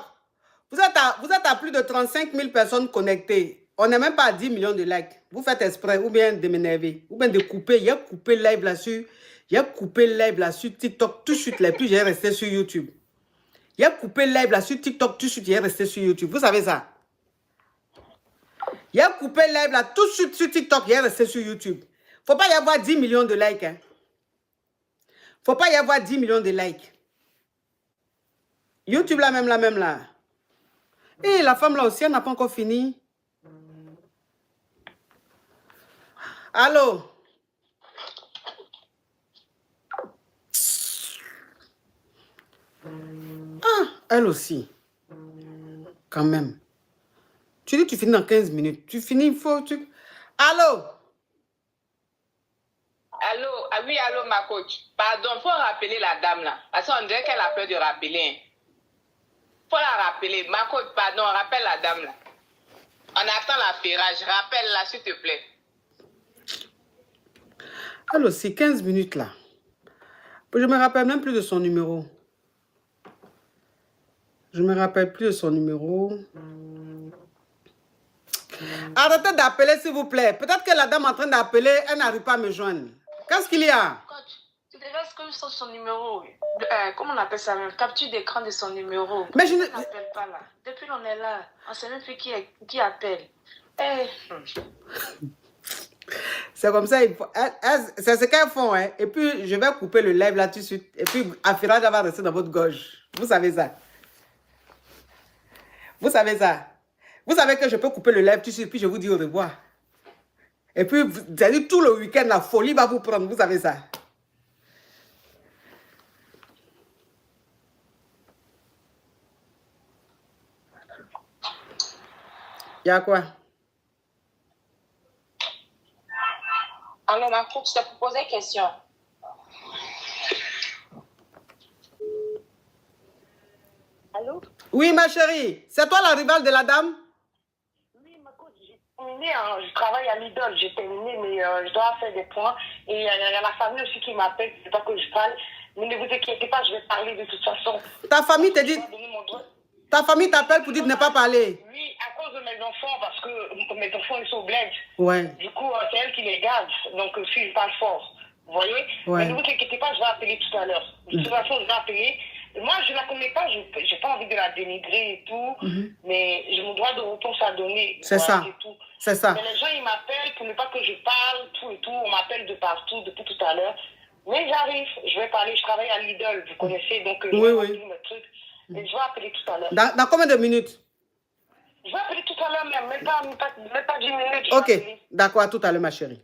vous êtes à plus de 35 000 personnes connectées. On n'est même pas à 10 millions de likes. Vous faites exprès ou bien de m'énerver. Ou bien de couper. Il y a coupé live là-dessus. Il a coupé live là sur TikTok, tout de suite, les plus, j'ai resté sur YouTube. Il a coupé live là sur TikTok, tout de suite, j'ai resté sur YouTube. Vous savez ça? Il a coupé live là tout de suite sur TikTok, j'ai resté sur YouTube. Faut pas y avoir 10 millions de likes. Hein. Faut pas y avoir 10 millions de likes. YouTube la même là. Et la femme là aussi, elle n'a pas encore fini. Allô? Ah, elle aussi. Quand même. Tu dis que tu finis dans 15 minutes. Tu finis, il faut... Allô? Allô? Ah oui, allô, ma coach. Pardon, il faut rappeler la dame là. Parce qu'on dirait qu'elle a peur de rappeler. Il faut la rappeler. Ma coach, pardon, rappelle la dame là. On attend l'affairage. Rappelle-la, s'il te plaît. Elle aussi, 15 minutes là. Je me rappelle même plus de son numéro. Je me rappelle plus de son numéro. Arrêtez d'appeler, s'il vous plaît. Peut-être que la dame est en train d'appeler, elle n'arrive pas à me joindre. Qu'est-ce qu'il y a? Coach, tu te déjà screenshot sur son numéro. Comment on appelle ça même? Capture d'écran de son numéro. Mais je ne... On n'appelle pas là. Depuis on est là, on ne sait même plus qui appelle. C'est comme ça, c'est ce qu'elles font. Hein. Et puis, je vais couper le live là tout de suite. Et puis, Afirage va rester dans votre gorge. Vous savez ça. Vous savez ça. Vous savez que je peux couper le live tout de suite, puis je vous dis au revoir. Et puis, vous allez tout le week-end, la folie va vous prendre. Vous savez ça. Il y a quoi? Alors, ma coach, je te posais une question. Allô? Oui, ma chérie. C'est toi la rivale de la dame? Oui, ma coach, j'ai terminé, hein, je travaille à Lidl, j'ai terminé, mais je dois faire des points. Et il y a la famille aussi qui m'appelle, c'est pas que je parle. Mais ne vous inquiétez pas, je vais parler de toute façon. Ta famille te dit... Ta famille t'appelle pour dire de ne pas parler. Oui, à cause de mes enfants, parce que mes enfants, ils sont au bled. Ouais. Du coup, c'est elle qui les garde. Donc, si je parle fort, vous voyez? Ouais. Mais ne vous inquiétez pas, je vais appeler tout à l'heure. De toute façon, je vais appeler. Moi, je ne la connais pas, je n'ai pas envie de la dénigrer et tout. Mais j'ai mon droit de réponse à donner. C'est ça. C'est ça. Mais les gens, ils m'appellent pour ne pas que je parle, tout et tout. On m'appelle de partout depuis tout à l'heure. Mais j'arrive, je vais parler. Je travaille à Lidl, vous connaissez. Donc, je vais remplir mes trucs. Et je vais appeler tout à l'heure. Dans combien de minutes? Je vais appeler tout à l'heure, même pas 10 minutes. Ok, d'accord, à tout à l'heure, ma chérie.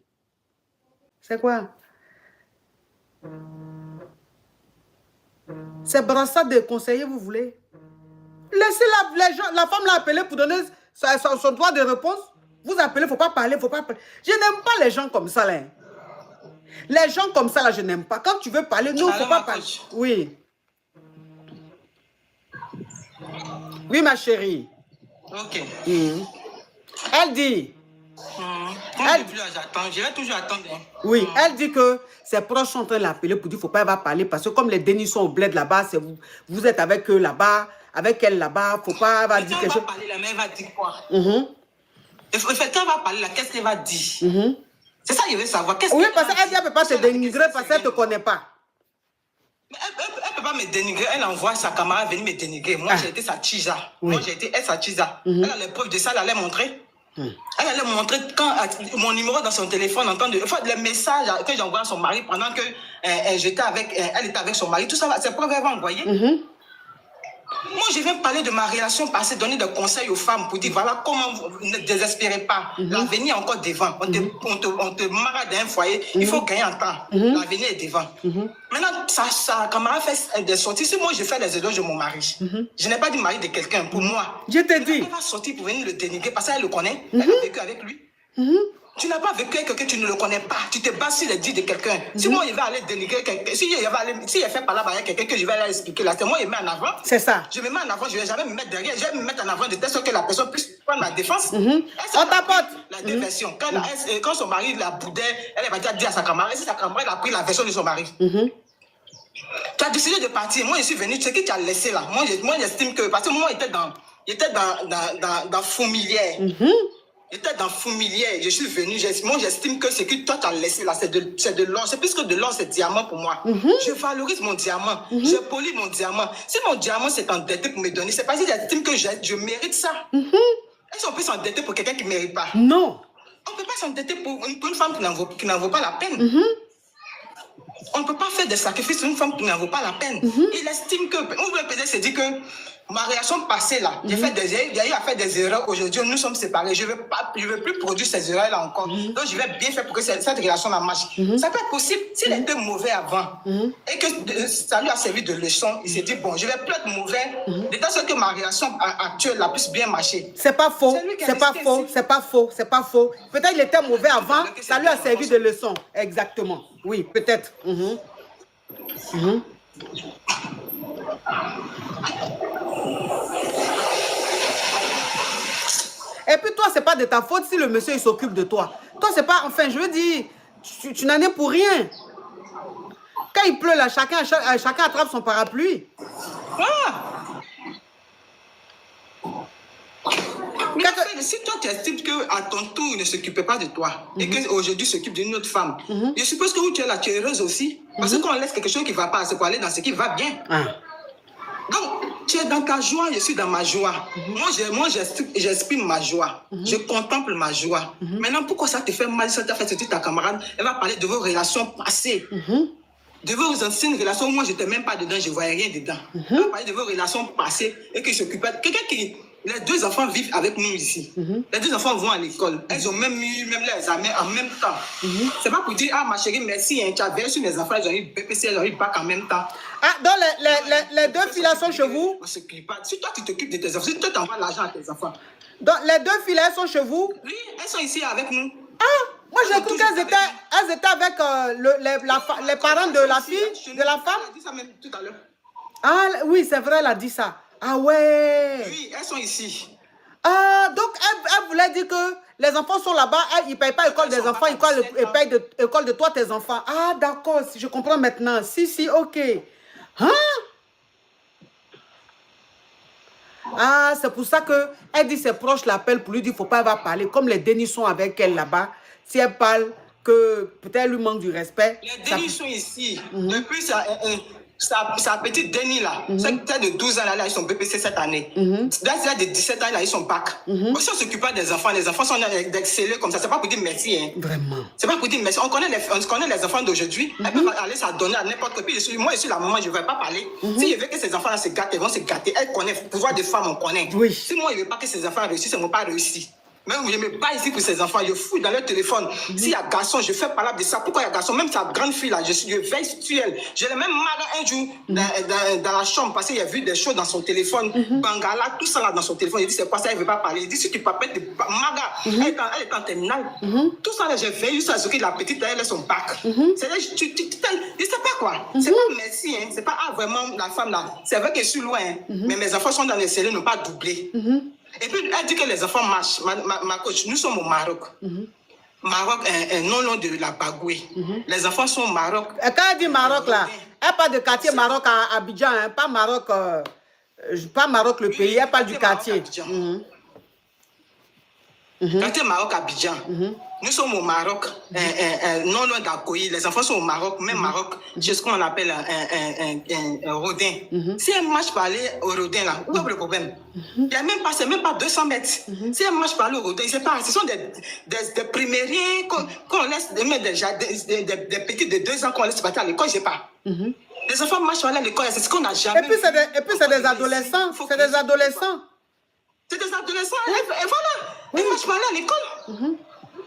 C'est quoi? C'est brassard de conseiller, vous voulez? Laissez la femme l'a appelée pour donner son droit de réponse. Vous appelez, il ne faut pas parler, il ne faut pas parler. Je n'aime pas les gens comme ça, là. Les gens comme ça, là, je n'aime pas. Quand tu veux parler, non, il ne faut pas parler. Oui. Oui, ma chérie. Ok. Elle dit... Je vais toujours attendre. Oui, elle dit que ses proches sont en train de l'appeler pour dire qu'il ne faut pas elle va parler parce que comme les Denis sont au bled là-bas, vous êtes avec eux là-bas, avec elle là-bas, il ne faut pas elle va dire quelque chose. Quand elle va parler là, mais elle va dire quoi? Quand elle va parler là, qu'est-ce qu'elle va dire? C'est ça que je veux savoir. Oui, parce qu'elle ne peut pas te dénigrer parce qu'elle ne te connaît pas. Elle ne peut pas me dénigrer. Elle envoie sa camarade venir me dénigrer. Moi, j'ai été sa tisa. Moi, j'ai été sa tisa. Elle a les preuves de ça, elle allait montrer. Elle allait montrer quand mon numéro dans son téléphone, les messages que j'envoie à son mari pendant que j'étais avec, elle était avec son mari, tout ça, c'est preuve elle va envoyer. Moi, je viens parler de ma relation passée, donner des conseils aux femmes pour dire voilà comment vous ne désespérez pas. L'avenir est encore devant. On te marre d'un foyer, il faut gagner en temps. L'avenir est devant. Maintenant, sa camarade fait des sorties. Si moi, je fais des éloges de mon mari, je n'ai pas dit mari de quelqu'un. Pour moi, je te dis. Elle va sortir pour venir le dénigrer parce qu'elle le connaît. Elle a vécu avec lui. Tu n'as pas vécu avec quelqu'un, tu ne le connais pas. Tu te bases sur les dits de quelqu'un. Si moi, il va aller dénigrer quelqu'un, si il fait par là avec quelqu'un que je vais aller expliquer là, c'est moi, il met en avant. C'est ça. Je me mets en avant, je ne vais jamais me mettre derrière, je vais me mettre en avant de telle sorte que la personne puisse prendre la défense. On t'apporte. La déversion. Quand son mari la boudait, elle va dire à sa camarade, et si sa camarade a pris la version de son mari. Tu as décidé de partir. Moi, je suis venu, tu sais qui tu as laissé là. Moi, j'estime que, parce que moi, j'étais dans Fourmilière. J'étais dans Fourmilière, je suis venu, moi j'estime que ce que toi tu as laissé là, c'est de l'or, c'est plus que de l'or, c'est diamant pour moi. Je valorise mon diamant, je polis mon diamant. Si mon diamant s'est endetté pour me donner, c'est parce que j'estime que je mérite ça. Est-ce qu'on peut s'endetter pour quelqu'un qui ne mérite pas? Non. On ne peut pas s'endetter pour une femme qui n'en vaut pas la peine. On ne peut pas faire des sacrifices pour une femme qui n'en vaut pas la peine. Il estime que, on voulait peut-être se dire que ma réaction passée là, j'ai eu à faire des erreurs aujourd'hui, nous sommes séparés, je ne veux plus produire ces erreurs là encore. Donc je vais bien faire pour que cette relation là marche. Ça peut être possible s'il était mauvais avant et que ça lui a servi de leçon, il s'est dit bon, je vais plus être mauvais, de telle sorte que ma relation actuelle là puisse bien marcher. C'est pas faux, c'est pas faux, c'est pas faux, c'est pas faux. Peut-être il était mauvais avant, ça lui a servi de leçon. Exactement. Oui, peut-être. Et puis toi, c'est pas de ta faute si le monsieur il s'occupe de toi. Toi, c'est pas, enfin, je veux dire, tu n'en es pour rien. Quand il pleut là, chacun attrape son parapluie. Si toi tu estimes qu'à ton tour, il ne s'occupait pas de toi et qu'aujourd'hui il s'occupe d'une autre femme, je suppose que où tu es là, tu es heureuse aussi. Parce que quand on laisse quelque chose qui ne va pas, c'est pour aller dans ce qui va bien. Donc, tu es dans ta joie, je suis dans ma joie. Moi, j'exprime ma joie. Je contemple ma joie. Maintenant, pourquoi ça te fait mal, ça t'a fait sortir ta camarade? Elle va parler de vos relations passées. De vos anciennes relations, moi, je n'étais même pas dedans, je ne voyais rien dedans. Elle va parler de vos relations passées et qui s'occupait. Quelqu'un qui... Les 2 enfants vivent avec nous ici. Les 2 enfants vont à l'école. Elles ont même eu leurs examens en même temps. C'est pas pour dire, ah ma chérie, merci, hein, tu as bien sur mes enfants, ils ont eu BPC, ils ont eu bac en même temps. Ah, donc les 2 filles là sont chez vous? On s'occupe pas. Si toi tu t'occupes de tes enfants, si toi tu envoies l'argent à tes enfants. Donc les 2 filles là, elles sont chez vous? Oui, elles sont ici avec nous. Ah, moi j'ai cru qu'elles étaient avec les parents de la fille, de la femme. Elle a dit ça même tout à l'heure. Ah oui, c'est vrai, elle a dit ça. Ah ouais. Oui, elles sont ici. Ah, donc elle voulait dire que les enfants sont là-bas, ils ne payent pas l'école des enfants, ils payent l'école de toi, tes enfants. Ah, d'accord, je comprends maintenant. Si, ok. Hein? Ah, c'est pour ça qu'elle dit ses proches l'appellent pour lui dire qu'il ne faut pas avoir parler. Comme les Denis sont avec elle là-bas, si elle parle que peut-être elle lui manque du respect. Les Denis sont ici. Depuis sa petite Denis là, celle de 12 ans là, ils sont BPC cette année. Celle de 17 ans là, ils sont bac. Aussi, on ne s'occupe pas des enfants. Les enfants sont d'exceller comme ça. C'est pas pour dire merci. Hein. Vraiment. C'est pas pour dire merci. On connaît les enfants d'aujourd'hui. Elles peuvent aller s'adonner à n'importe qui. Moi, je suis la maman, je ne vais pas parler. Si je veux que ces enfants-là se gâtent, ils vont se gâter. Elles connaissent. Le pouvoir de femme, on connaît. Oui. Si moi, je ne veux pas que ces enfants réussissent, ils ne vont pas réussir. Même je ne me bats ici pour ces enfants, je fouille dans leur téléphone. S'il y a garçon, je fais parler de ça. Pourquoi il y a garçon? Même sa grande fille là, je veille sur elle. Je l'ai même marre un jour dans la chambre parce qu'il a vu des choses dans son téléphone. Bangala, tout ça là dans son téléphone. Il dit c'est quoi ça, il ne veut pas parler. Il dit si tu papètes de Maga, elle est en terminale. Tout ça là, j'ai veillé sur ce que la petite elle est son bac. C'est là, je sais pas quoi. C'est pas merci, hein. C'est pas vraiment la femme là. C'est vrai que je suis loin, hein. Mais mes enfants sont dans les cellules, ne pas doubler. Et puis, elle dit que les enfants marchent. Ma coach, nous sommes au Maroc. Maroc, non loin de la Bagoué. Les enfants sont au Maroc. Et quand elle dit Maroc, là, elle parle de quartier Maroc à Abidjan, hein, pas Maroc le pays, elle parle du quartier. Quartier Maroc, Abidjan. Nous sommes au Maroc, non loin d'Akoyi. Les enfants sont au Maroc, même Maroc, c'est ce qu'on appelle un rodin. Si elle marche par aller au rodin, là, où est le problème? C'est même pas 200 mètres. Si elle marche par aller au rodin, ce sont des primériens qu'on laisse, des petits de 2 ans qu'on laisse partir à l'école, je sais pas. Les enfants marchent par aller à l'école, c'est ce qu'on n'a jamais vu. Et puis c'est des adolescents. C'est des adolescents. C'est des adolescents, et voilà. Ils marchent par aller à l'école.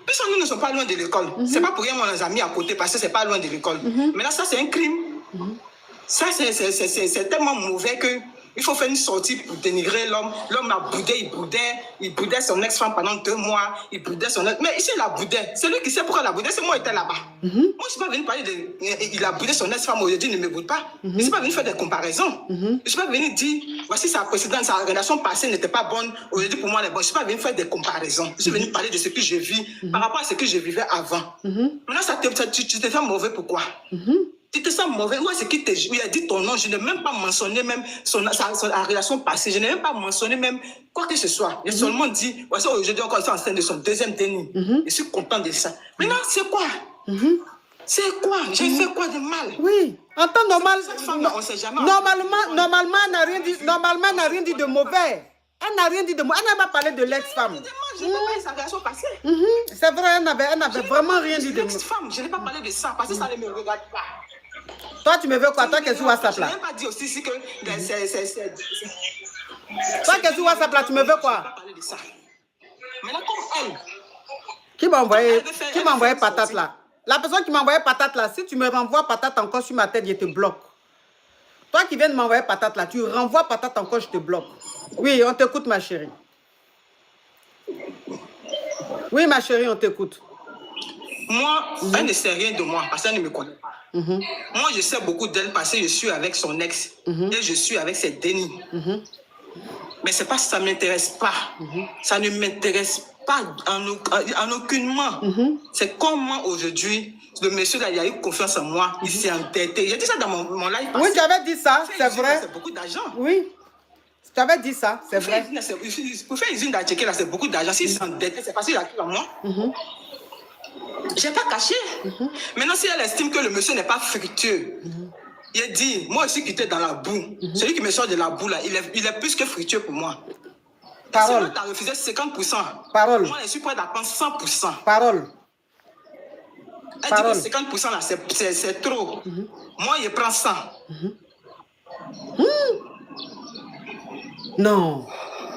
Puisque nous ne sommes pas loin de l'école. C'est pas pour rien qu'on les a mis à côté parce que c'est pas loin de l'école. Mais là, ça, c'est un crime. Ça, c'est tellement mauvais que il faut faire une sortie pour dénigrer l'homme. L'homme a boudé, il boudait son ex-femme pendant 2 mois. Il boudait son ex. Mais ici, il a boudé. C'est lui qui sait pourquoi il a boudé. C'est moi qui étais là-bas. Moi, je ne suis pas venu parler de. Il a boudé son ex-femme. Aujourd'hui, il ne me boude pas. Je ne suis pas venu faire des comparaisons. Je ne suis pas venu dire voici sa précédente, sa relation passée n'était pas bonne. Aujourd'hui, pour moi, elle est bonne. Je ne suis pas venu faire des comparaisons. Je suis venu parler de ce que je vis par rapport à ce que je vivais avant. Maintenant, tu te sens mauvais. Pourquoi? Tu te sens mauvais. Moi, c'est qui il a dit ton nom. Je n'ai même pas mentionné même sa relation passée. Je n'ai même pas mentionné même quoi que ce soit. J'ai seulement dit, voici aujourd'hui encore, ils sont enceinte de son 2e déni. Je suis content de ça. Maintenant, c'est quoi? C'est quoi? J'ai fait quoi de mal? Oui. En temps normal, on sait jamais. Normalement, elle n'a rien dit. Normalement, elle n'a rien dit de mauvais. Elle n'a rien dit de mauvais. Elle n'a pas parlé de l'ex-femme. Je n'ai pas parlé de sa relation passée. C'est vrai, elle n'avait vraiment rien dit de mauvais. Je n'ai pas parlé de ça parce que ça ne me regarde pas. Toi, tu me veux quoi? Toi, qui es sur WhatsApp là? Je n'ai pas dit aussi que toi, qui es sur WhatsApp là, tu me veux quoi? Maintenant, comme elle. Qui m'a envoyé patate là? La personne qui m'a envoyé patate là, si tu me renvoies patate encore sur ma tête, je te bloque. Toi qui viens de m'envoyer patate là, tu renvoies patate encore, je te bloque. Oui, on t'écoute, ma chérie. Oui, ma chérie, on t'écoute. Moi, elle ne sait rien de moi parce qu'elle ne me connaît pas. Moi, je sais beaucoup d'elle parce que je suis avec son ex et je suis avec ses dénis. Mais c'est pas ça ne m'intéresse pas. Ça ne m'intéresse pas en aucunement. C'est comme moi aujourd'hui, le monsieur là, il a eu confiance en moi, il s'est entêté. J'ai dit ça dans mon live passé. Oui, j'avais dit ça, c'est vrai. C'est beaucoup d'argent. Oui. Tu avais dit ça, c'est vrai. Pour faire usine d'Atchéké, là, c'est beaucoup d'argent. S'ils s'endettent, c'est facile à qui à moi. J'ai pas caché. Maintenant, si elle estime que le monsieur n'est pas fructueux, il dit, moi aussi qui étais dans la boue, celui qui me sort de la boue, là, il est plus que fructueux pour moi. Parole. Tu as refusé 50%. Parole. Moi, je suis prêt à prendre 100%. Parole. Elle dit que 50% là, c'est trop. Moi, je prends 100. Non,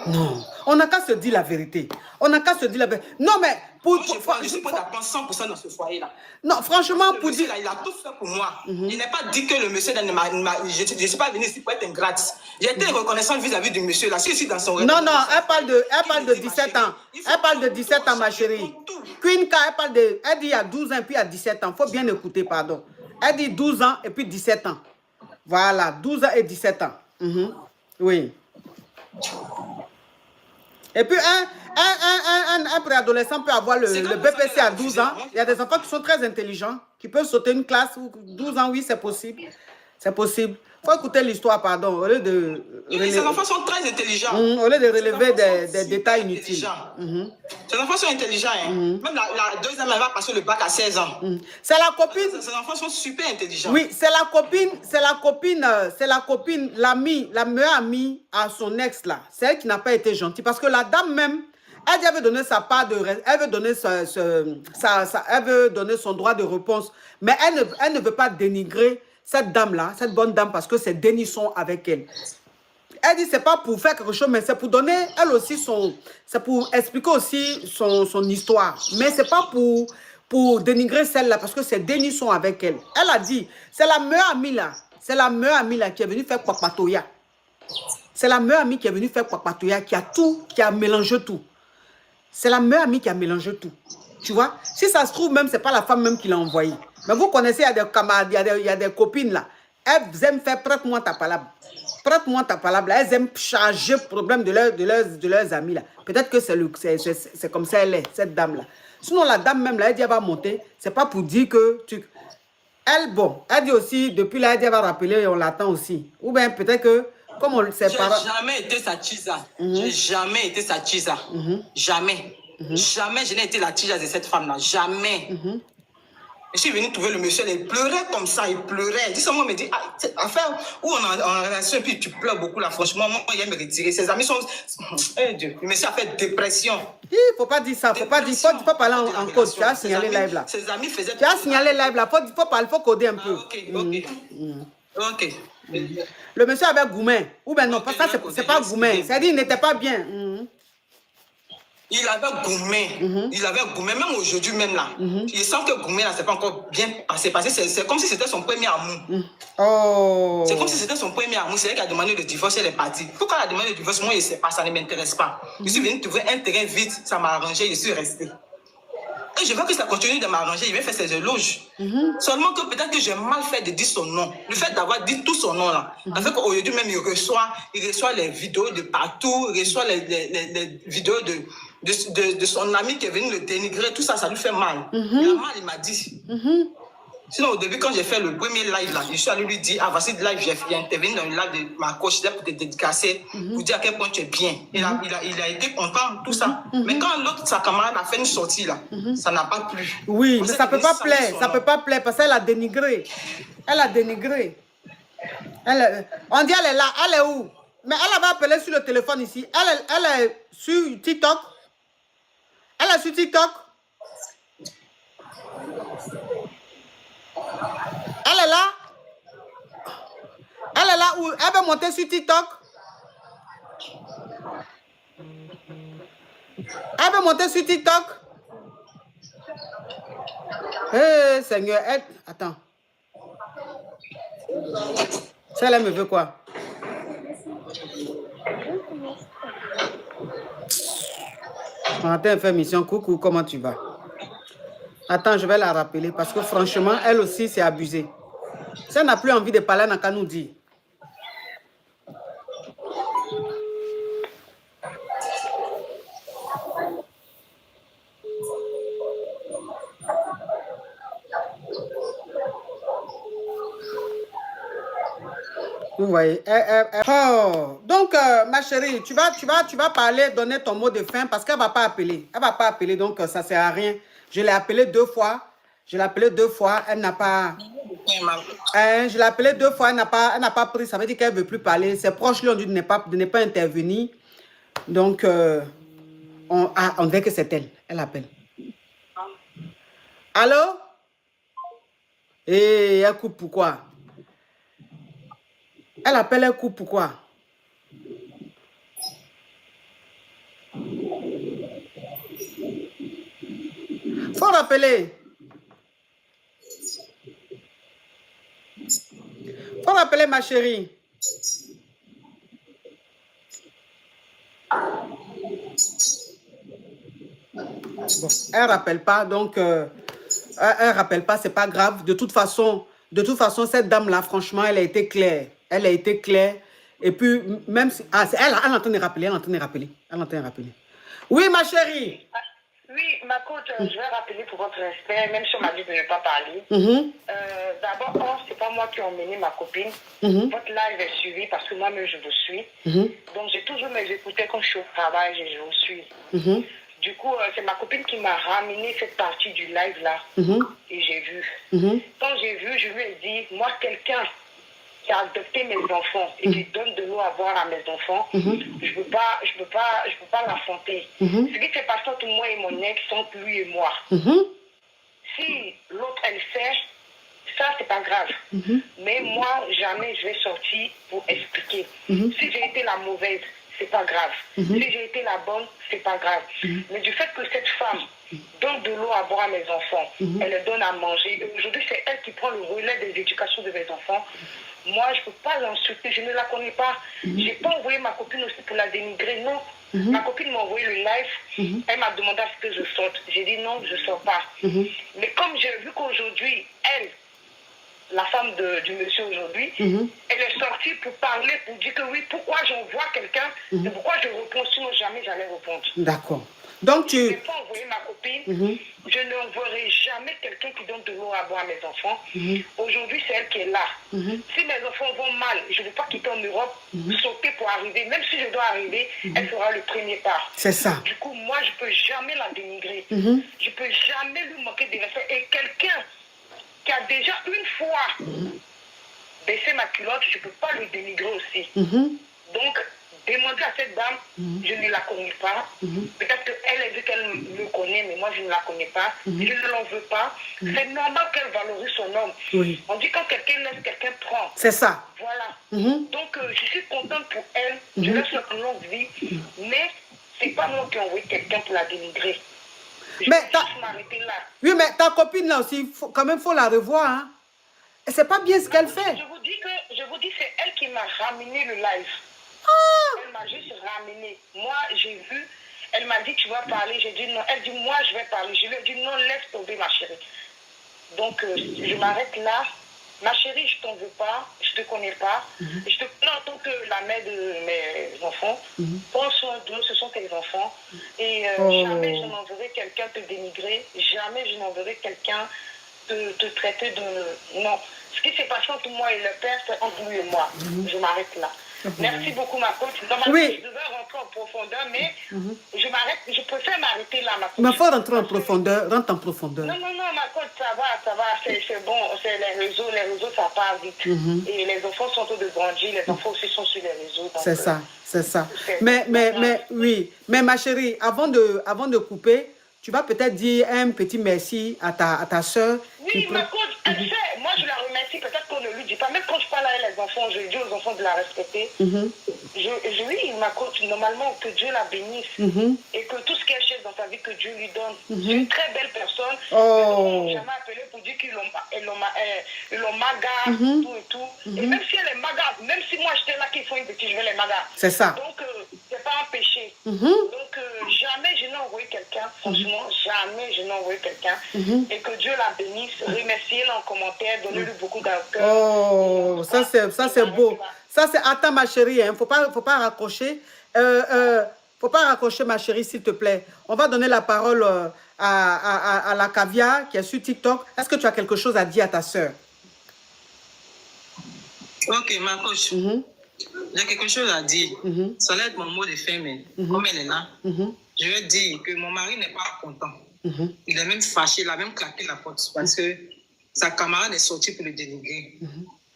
non. On n'a qu'à se dire la vérité. On n'a qu'à se dire la vérité. Non, mais Moi, je suis prêt à prendre 100% dans ce foyer-là. Non, franchement, pour monsieur, dire... là, il a tout fait pour moi. Il n'a pas dit que le monsieur, là, je ne suis pas venu ici pour être ingrate. J'ai été reconnaissant vis-à-vis du monsieur, là. Si je suis dans son... Non, non, elle parle de 17 ans. Elle parle de 17 ans, ma chérie. Queen K, elle dit il y a 12 ans et puis il y a 17 ans. Il faut bien écouter, pardon. Elle dit 12 ans et puis 17 ans. Voilà, 12 ans et 17 ans. Oui. Et puis, un préadolescent peut avoir le BPC à 12 ans. Il y a des enfants qui sont très intelligents, qui peuvent sauter une classe. 12 ans, oui, c'est possible. C'est possible. Il faut écouter l'histoire, pardon, au lieu de... Ces enfants sont très intelligents. Au lieu de relever des détails inutiles. Ces enfants sont intelligents. Hein. Même la deuxième, elle va passer le bac à 16 ans. C'est la copine... Ces enfants sont super intelligents. Oui, c'est la copine, l'amie, la meilleure amie à son ex, là. C'est elle qui n'a pas été gentille. Parce que la dame même, elle dit, elle veut donner sa part de... Elle veut donner, elle veut donner son droit de réponse. Mais elle ne veut pas dénigrer cette dame-là, cette bonne dame, parce que c'est dénissons avec elle. Elle dit, c'est pas pour faire quelque chose, mais c'est pour donner, elle aussi, c'est pour expliquer aussi son histoire. Mais c'est pas pour dénigrer celle-là, parce que c'est dénissons avec elle. Elle a dit, c'est la meilleure amie là, c'est la meilleure amie là qui est venue faire Kwakpatoya. C'est la meilleure amie qui est venue faire Kwakpatoya, qui a mélangé tout. C'est la meilleure amie qui a mélangé tout. Tu vois? Si ça se trouve même, c'est pas la femme même qui l'a envoyé. Mais vous connaissez, il y a des camarades, il y a des copines là. Elles aiment faire prête-moi ta palabre. Prête-moi ta palabre. Elles aiment charger le problème de leurs amis là. Peut-être que c'est comme ça elle est, cette dame là. Sinon, la dame même là, elle dit elle va monter. C'est pas pour dire que tu... Elle, bon, elle dit aussi, depuis là, elle dit elle va rappeler et on l'attend aussi. Ou bien peut-être que, comme on le sait pas... J'ai jamais été sa tisa. J'ai jamais été sa tisa. Jamais. Jamais je n'ai été la tisa de cette femme-là. Jamais. Je suis venu trouver le monsieur, il pleurait comme ça, il pleurait. Il dit ça, moi, me dit, cette affaire où on est en relation et puis tu pleures beaucoup là, franchement, moi, il aime me retirer. Ses amis sont... Eh Dieu, le monsieur a fait dépression. Il ne faut pas dire ça, faut parler en code. Tu as signalé live là. Ses amis faisaient... Tu as signalé live là, faut parler, faut coder un peu. Ok. Le monsieur avait Goumen. Ou bien non, parce que ça, c'est pas Goumen. C'est-à-dire qu'il n'était pas bien. Il avait Goumé. Il avait Goumé, même aujourd'hui même là. Il sent que Goumé là, c'est pas encore bien passé. C'est comme si c'était son premier amour. Oh. C'est comme si c'était son premier amour. C'est elle qui a demandé le divorce, elle est partie. Pourquoi elle a demandé le divorce? Moi, je ne sais pas, ça ne m'intéresse pas. Je suis venu trouver un terrain vide, ça m'a arrangé, je suis resté. Et je veux que ça continue de m'arranger, il va faire ses éloges. Seulement que peut-être que j'ai mal fait de dire son nom. Le fait d'avoir dit tout son nom là, en fait qu'aujourd'hui même il reçoit les vidéos de partout, il reçoit les vidéos de son ami qui est venu le dénigrer, tout ça, ça lui fait mal. Il a mal, il m'a dit. Sinon, au début, quand j'ai fait le premier live là, je suis allé lui dire, voici le live, j'ai intervenu dans le live de ma coach pour te dédicacer, pour dire à quel point tu es bien. Il a été content, tout ça. Mais quand l'autre, sa camarade, a fait une sortie là, ça n'a pas plu. Oui, mais ça ne peut pas plaire, ça ne peut pas plaire parce qu'elle a dénigré. Elle a dénigré. On dit elle est là, elle est où? Mais elle avait appelé sur le téléphone ici. Elle est sur TikTok. Elle est sur TikTok. Elle est là. Elle est là où elle va monter sur TikTok. Elle va monter sur TikTok. Eh, Seigneur, attends. Celle-là me veut quoi? Attends, fait mission. Coucou, comment tu vas? Attends, je vais la rappeler parce que franchement, elle aussi, c'est abusé. Si elle n'a plus envie de parler, elle n'a qu'à nous dire. Vous voyez. Oh. Donc, ma chérie, tu vas parler, donner ton mot de fin parce qu'elle ne va pas appeler. Elle ne va pas appeler, donc ça ne sert à rien. Je l'ai appelée 2 fois. Je l'ai appelée 2 fois. Elle n'a pas... je l'ai appelée 2 fois. Elle n'a pas pris. Ça veut dire qu'elle ne veut plus parler. Ses proches lui ont dit de ne pas intervenir. Donc, on dirait que c'est elle. Elle appelle. Allô? Et elle coupe pourquoi? Elle appelle, elle coupe pourquoi? Faut rappeler. Faut rappeler ma chérie. Bon, elle rappelle pas, donc elle rappelle pas, c'est pas grave. De toute façon, cette dame-là, franchement, elle a été claire. Elle a été claire. Et puis, même si... Ah, elle est en train de rappeler, elle est en train de rappeler. Elle est en train de rappeler. Oui, ma chérie. Oui, ma coach, je vais rappeler pour votre respect, même si on m'a dit de ne pas parler. D'abord, c'est pas moi qui ai emmené ma copine. Votre live est suivi parce que moi-même, je vous suis. Donc, j'ai toujours mes écouteurs quand je suis au travail et je vous suis. Du coup, c'est ma copine qui m'a ramené cette partie du live-là. Et j'ai vu. Quand j'ai vu, je lui ai dit, moi, quelqu'un qui a adopté mes enfants et qui donne de l'eau à boire à mes enfants, je peux pas l'affronter. Ce qui s'est passé entre moi et mon ex, entre lui et moi. Si l'autre, elle fait, ça, c'est pas grave. Mais moi, jamais je vais sortir pour expliquer. Si j'ai été la mauvaise, c'est pas grave. Si j'ai été la bonne, c'est pas grave. Mais du fait que cette femme donne de l'eau à boire à mes enfants, elle leur donne à manger, et aujourd'hui, c'est elle qui prend le relais des éducations de mes enfants. Moi, je ne peux pas l'insulter, je ne la connais pas. Je n'ai pas envoyé ma copine aussi pour la dénigrer, non. Ma copine m'a envoyé le live, elle m'a demandé à ce que je sorte. J'ai dit non, je ne sors pas. Mais comme j'ai vu qu'aujourd'hui, elle, la femme du monsieur aujourd'hui, elle est sortie pour parler, pour dire que oui, pourquoi j'envoie quelqu'un, et pourquoi je réponds, sinon jamais j'allais répondre. D'accord. Donc je n'ai pas envoyé ma copine, je n'enverrai jamais quelqu'un qui donne de l'eau à boire à mes enfants. Aujourd'hui, c'est elle qui est là. Si mes enfants vont mal, je ne veux pas quitter en Europe, sauter pour arriver. Même si je dois arriver, elle fera le premier pas. C'est ça. Du coup, moi, je ne peux jamais la dénigrer. Je ne peux jamais lui manquer de respect. Et quelqu'un qui a déjà une fois baissé ma culotte, je ne peux pas le dénigrer aussi. Donc, demander à cette dame, je ne la connais pas. Peut-être qu'elle a vu qu'elle me connaît, mais moi je ne la connais pas. Je ne l'en veux pas. C'est normal qu'elle valorise son homme. On dit quand quelqu'un laisse, quelqu'un prend. C'est ça. Voilà. Donc je suis contente pour elle. Je laisse leur longue vie. Mais ce n'est pas moi qui ai envoyé quelqu'un pour la dénigrer. Je vais juste m'arrêter là. Oui, mais ta copine là aussi, quand même, il faut la revoir. Hein. Et c'est pas bien ce qu'elle fait. Je vous dis, c'est elle qui m'a ramené le live. Elle m'a juste ramené. Moi, j'ai vu, elle m'a dit, tu vas parler. J'ai dit non. Elle dit, moi, je vais parler. Je lui ai dit, non, laisse tomber, ma chérie. Donc, je m'arrête là. Ma chérie, je t'en veux pas. Je te connais pas. Je te connais en tant que la mère de mes enfants. Prends soin d'eux, ce sont tes enfants. Et jamais je n'enverrai quelqu'un te dénigrer. Jamais je n'enverrai quelqu'un te traiter de... Non. Ce qui s'est passé entre moi et le père, c'est entre lui et moi. Je m'arrête là. Merci beaucoup, ma coach. Normalement, je devais rentrer en profondeur, mais je préfère m'arrêter là, ma coach. Mais il faut rentrer en profondeur, rentre en profondeur. Non, ma coach, ça va, c'est bon. C'est les réseaux, ça part vite. Et les enfants sont en train de grandir, les enfants aussi sont sur les réseaux. C'est ça, c'est ça. Mais oui, mais ma chérie, avant de couper, tu vas peut-être dire un petit merci à ta soeur. Oui, ma coach, elle sait. Moi, je la remercie. Peut-être qu'on ne lui dit pas. Même quand je parle à elle, les enfants, je dis aux enfants de la respecter. Oui, ma coach, normalement, que Dieu la bénisse. Et que tout ce qu'elle cherche dans sa vie, que Dieu lui donne. C'est une très belle personne. Ils m'ont jamais appelé pour dire qu'ils l'ont maga, tout et tout. Et même si elle est maga, même si moi, j'étais là qu'ils font une petite, je vais les maga. C'est ça. Donc, c'est pas un péché. Donc, jamais je n'ai envoyé quelqu'un. Franchement, jamais je n'ai envoyé quelqu'un. Et que Dieu la bénisse. Remerciez-la en commentaire. Donnez-lui beaucoup d'accueil. Oh, ça c'est beau. Ça c'est... Attends, ma chérie, il ne faut pas raccrocher. Faut pas raccrocher, ma chérie, s'il te plaît. On va donner la parole à la caviar qui est sur TikTok. Est-ce que tu as quelque chose à dire à ta soeur? Ok, ma coach. J'ai quelque chose à dire. Ça va être mon mot de fin, mais comme elle est là, je vais dire que mon mari n'est pas content. Il est même fâché, il a même claqué la porte parce que sa camarade est sortie pour le dénigrer.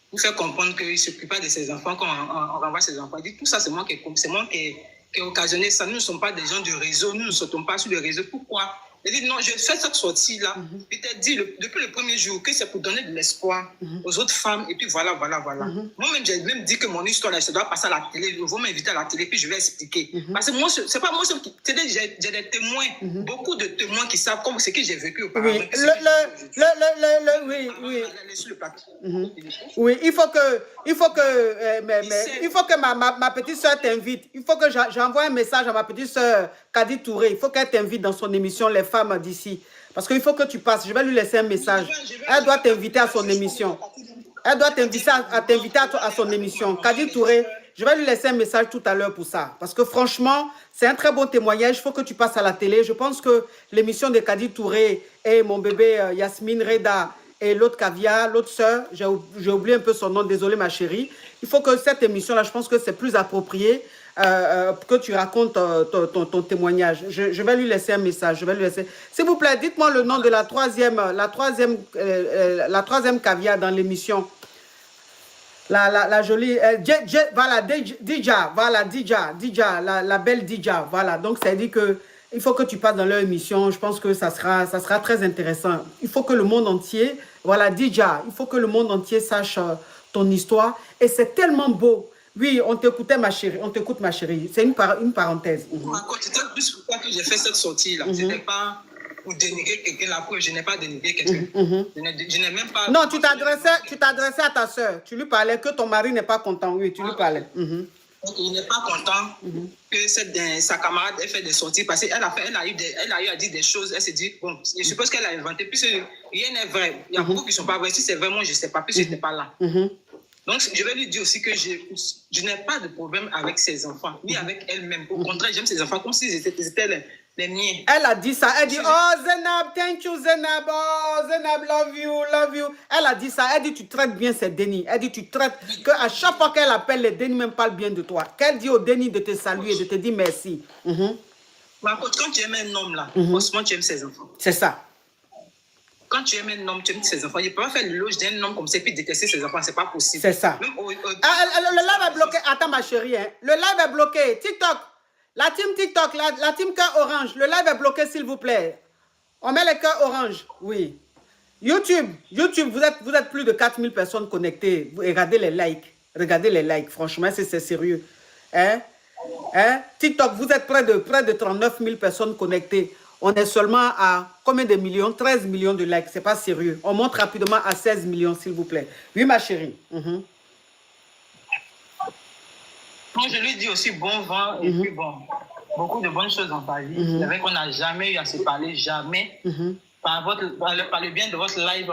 Pour faire comprendre qu'il ne s'occupe pas de ses enfants quand on renvoie ses enfants. Il dit tout ça, c'est moi qui ai occasionné ça. Nous ne sommes pas des gens du réseau, nous ne sautons pas sur le réseau. Pourquoi? Il dit non, je fais cette sortie-là. Il t'a dit depuis le premier jour que c'est pour donner de l'espoir aux autres femmes. Et puis voilà. Moi-même, j'ai même dit que mon histoire, là, ça doit passer à la télé. Vous m'invitez à la télé, puis je vais expliquer. Parce que moi, c'est pas moi seul qui. J'ai des témoins, beaucoup de témoins qui savent comme ce que j'ai vécu auparavant. Oui, Oui. Oui, il faut que ma petite soeur t'invite. Il faut que j'envoie un message à ma petite soeur Kadi Touré. Il faut qu'elle t'invite dans son émission Les Femmes d'ici. Parce qu'il faut que tu passes. Je vais lui laisser un message. Elle doit t'inviter à son émission. Elle doit t'inviter à son émission. Kadi Touré, je vais lui laisser un message tout à l'heure pour ça. Parce que franchement, c'est un très bon témoignage. Il faut que tu passes à la télé. Je pense que l'émission de Kadi Touré et mon bébé Yasmine Reda et l'autre Kavia, l'autre sœur, j'ai oublié un peu son nom, désolé ma chérie. Il faut que cette émission-là, je pense que c'est plus approprié que tu racontes ton témoignage. Je vais lui laisser un message. S'il vous plaît, dites-moi le nom de la troisième Kavia dans l'émission. La jolie, voilà, Dija, la belle Dija, voilà. Donc, ça dit que il faut que tu passes dans leur émission. Je pense que ça sera très intéressant. Il faut que le monde entier, voilà, Dija, il faut que le monde entier sache ton histoire. Et c'est tellement beau. Oui, on t'écoutait, ma chérie. On t'écoute, ma chérie. C'est une parenthèse. C'était plus pour ça que j'ai fait cette sortie-là. Ce n'est pas pour dénigrer quelqu'un là, je n'ai pas dénigré quelqu'un. Je n'ai même pas... Non, tu t'adressais à ta soeur. Tu lui parlais que ton mari n'est pas content. Oui, tu lui parlais. Il n'est pas content que sa camarade ait fait des sorties parce qu'elle a eu à dire des choses. Elle s'est dit, bon, je suppose qu'elle a inventé, puisque rien n'est vrai. Il y a beaucoup qui ne sont pas vrais. Si c'est vrai, moi, je ne sais pas, puisque je n'étais pas là. Donc, je vais lui dire aussi que je n'ai pas de problème avec ses enfants, ni avec elle-même. Au contraire, j'aime ses enfants comme si c'était les miens. Elle a dit ça. Elle dit, oh, Zenab, thank you, Zenab. Oh, Zenab, love you. Elle a dit ça. Elle dit, tu traites bien ces Denis. Elle dit, tu traites, qu'à chaque fois qu'elle appelle les Denis, même parle bien de toi. Qu'elle dit aux Denis de te saluer, de te dire merci. Quand tu aimes un homme, là, franchement, tu aimes ses enfants. C'est ça. Quand tu aimes un homme, tu aimes ses enfants. Il ne peut pas faire l'éloge d'un homme comme ça et puis détester ses enfants. Ce n'est pas possible. C'est ça. Le live est bloqué. Attends, ma chérie. Hein. Le live est bloqué. TikTok. La team TikTok, la team cœur orange. Le live est bloqué, s'il vous plaît. On met les cœurs orange. Oui. YouTube, vous êtes plus de 4000 personnes connectées. Regardez les likes. Regardez les likes. Franchement, c'est sérieux. Hein? TikTok, vous êtes près de 39 000 personnes connectées. On est seulement à combien de millions? 13 millions de likes. C'est pas sérieux. On monte rapidement à 16 millions, s'il vous plaît. Oui, ma chérie. Moi, je lui dis aussi bon vent et puis bon, beaucoup de bonnes choses dans ta vie. C'est vrai qu'on n'a jamais eu à se parler, jamais. Par le bien de votre live,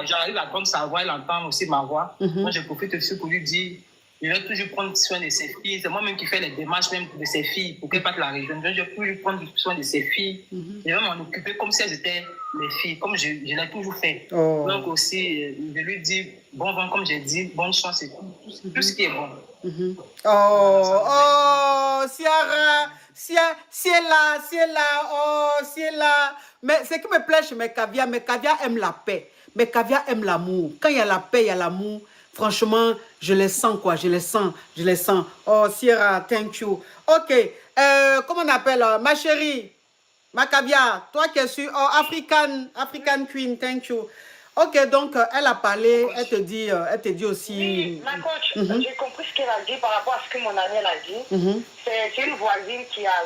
j'arrive à entendre sa voix, elle entend aussi ma voix. Moi, je profite aussi pour lui dire, je vais toujours prendre soin de ses filles. C'est moi-même qui fais les démarches même de ses filles pour qu'elles partent la région. Je peux lui prendre soin de ses filles. Je vais m'en occuper comme si elles étaient mes filles, comme je l'ai toujours fait. Donc aussi, je lui dis bon vent, comme j'ai dit, bonne chance et tout ce qui est bon. Ciara, Ciela. Mais ce qui me plaît chez mes Kavia aime la paix. Mes Kavia aiment l'amour. Quand il y a la paix, il y a l'amour. Franchement, je les sens, quoi. Je les sens. Oh, Sierra, thank you. Ok. Comment on appelle? Ma chérie, ma Kavia, toi qui es sur African Queen, thank you. Ok, donc, elle a parlé, elle te dit aussi... Oui, ma coach, j'ai compris ce qu'elle a dit par rapport à ce que mon amie a dit. C'est une voisine qui a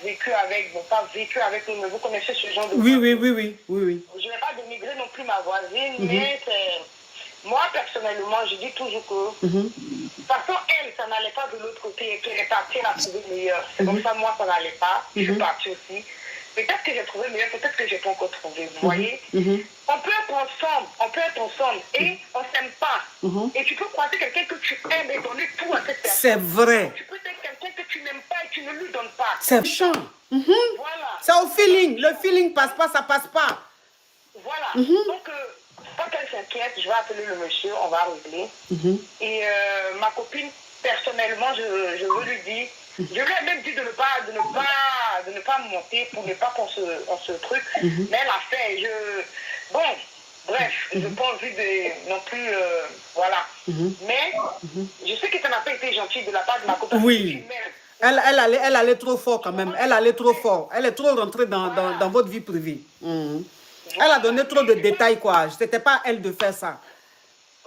vécu avec, bon, pas vécu avec nous, mais vous connaissez ce genre de... Oui. Je ne vais pas dénigrer non plus ma voisine, mais c'est... Moi, personnellement, je dis toujours que, de toute façon, elle, ça n'allait pas de l'autre côté et qu'elle est partie, elle a trouvé meilleur. C'est comme ça, moi, ça n'allait pas. Je suis partie aussi. Peut-être que j'ai trouvé meilleur, peut-être que je n'ai pas encore trouvé. Vous voyez? On peut être ensemble et on ne s'aime pas. Et tu peux croiser quelqu'un que tu aimes et donner tout à cette personne. C'est vrai. Tu peux être quelqu'un que tu n'aimes pas et tu ne lui donnes pas. C'est méchant. Voilà. C'est au feeling. Le feeling passe pas, ça passe pas. Voilà. Donc, quand qu'elle s'inquiète, je vais appeler le monsieur, on va régler. Et ma copine, personnellement, je veux lui dire, je lui ai même dit de ne pas monter pour ne pas qu'on se truc. Mais elle a fait, bon, bref, je n'ai pas envie de non plus, voilà. Mais je sais que ça n'a pas été gentil de la part de ma copine. Oui. Elle allait trop fort quand même. Elle allait trop fort. Elle est trop rentrée dans votre vie privée. Elle a donné trop de détails, quoi. C'était pas elle de faire ça.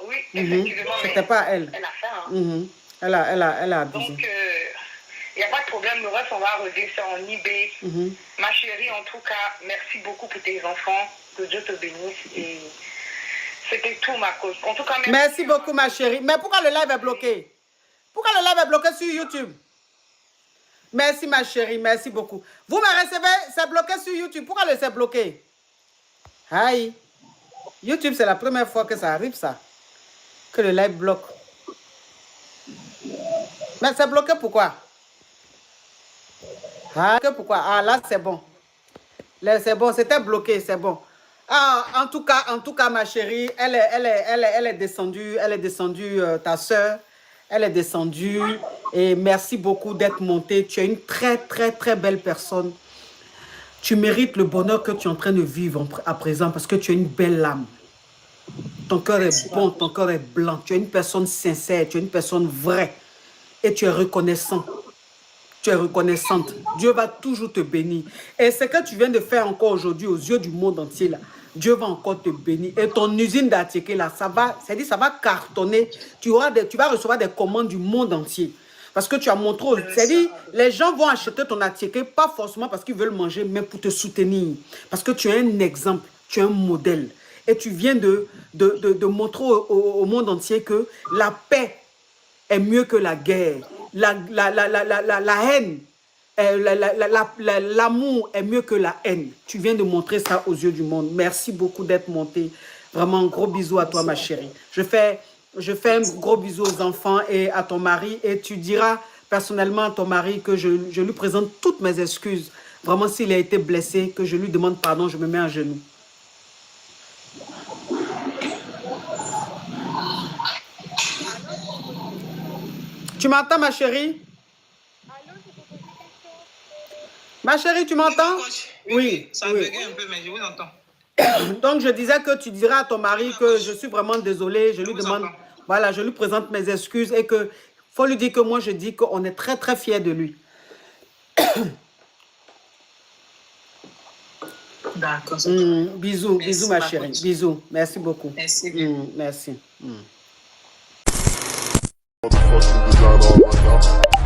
Oui, effectivement. C'était pas elle. Elle a fait, hein. Elle a abusé. Donc, il n'y a pas de problème. Le reste, on va régler ça en eBay. Ma chérie, en tout cas, merci beaucoup pour tes enfants. Que Dieu te bénisse. Et c'était tout, ma cause. En tout cas, merci beaucoup, ma chérie. Mais pourquoi le live est bloqué? Pourquoi le live est bloqué sur YouTube? Merci, ma chérie. Merci beaucoup. Vous me recevez? C'est bloqué sur YouTube. Pourquoi le c'est bloqué? Aïe. YouTube, c'est la première fois que ça arrive, ça. Que le live bloque. Mais c'est bloqué pourquoi? Ah, pourquoi? Ah, là, c'est bon. Là, c'est bon. C'était bloqué, c'est bon. Ah, en tout cas, ma chérie, elle est descendue. Elle est descendue, ta soeur. Elle est descendue. Et merci beaucoup d'être montée. Tu es une très, très, très belle personne. Tu mérites le bonheur que tu es en train de vivre à présent parce que tu as une belle âme. Ton cœur est bon, ton cœur est blanc. Tu es une personne sincère, tu es une personne vraie. Et tu es reconnaissant. Tu es reconnaissante. Dieu va toujours te bénir. Et ce que tu viens de faire encore aujourd'hui aux yeux du monde entier, là, Dieu va encore te bénir. Et ton usine d'attiqué, là, ça va cartonner. Tu vas recevoir des commandes du monde entier. Parce que tu as montré, c'est-à-dire, les gens vont acheter ton attiqué, pas forcément parce qu'ils veulent manger, mais pour te soutenir. Parce que tu es un exemple, tu es un modèle. Et tu viens de montrer au monde entier que la paix est mieux que la guerre. La haine, l'amour est mieux que la haine. Tu viens de montrer ça aux yeux du monde. Merci beaucoup d'être monté. Vraiment, un gros bisou à toi, ma chérie. Je fais un gros bisou aux enfants et à ton mari. Et tu diras personnellement à ton mari que je lui présente toutes mes excuses. Vraiment, s'il a été blessé, que je lui demande pardon, je me mets à genoux. Tu m'entends, ma chérie? Ma chérie, tu m'entends? Oui. Ça a bugué un peu, mais je vous entends. Donc, je disais que tu diras à ton mari que je suis vraiment désolée. Je lui demande, voilà, je lui présente mes excuses et que faut lui dire que moi, je dis qu'on est très, très fiers de lui. D'accord. Bisous, bisous, ma chérie. Bisous. Merci beaucoup. Merci. Merci. Motherfucking design all right now.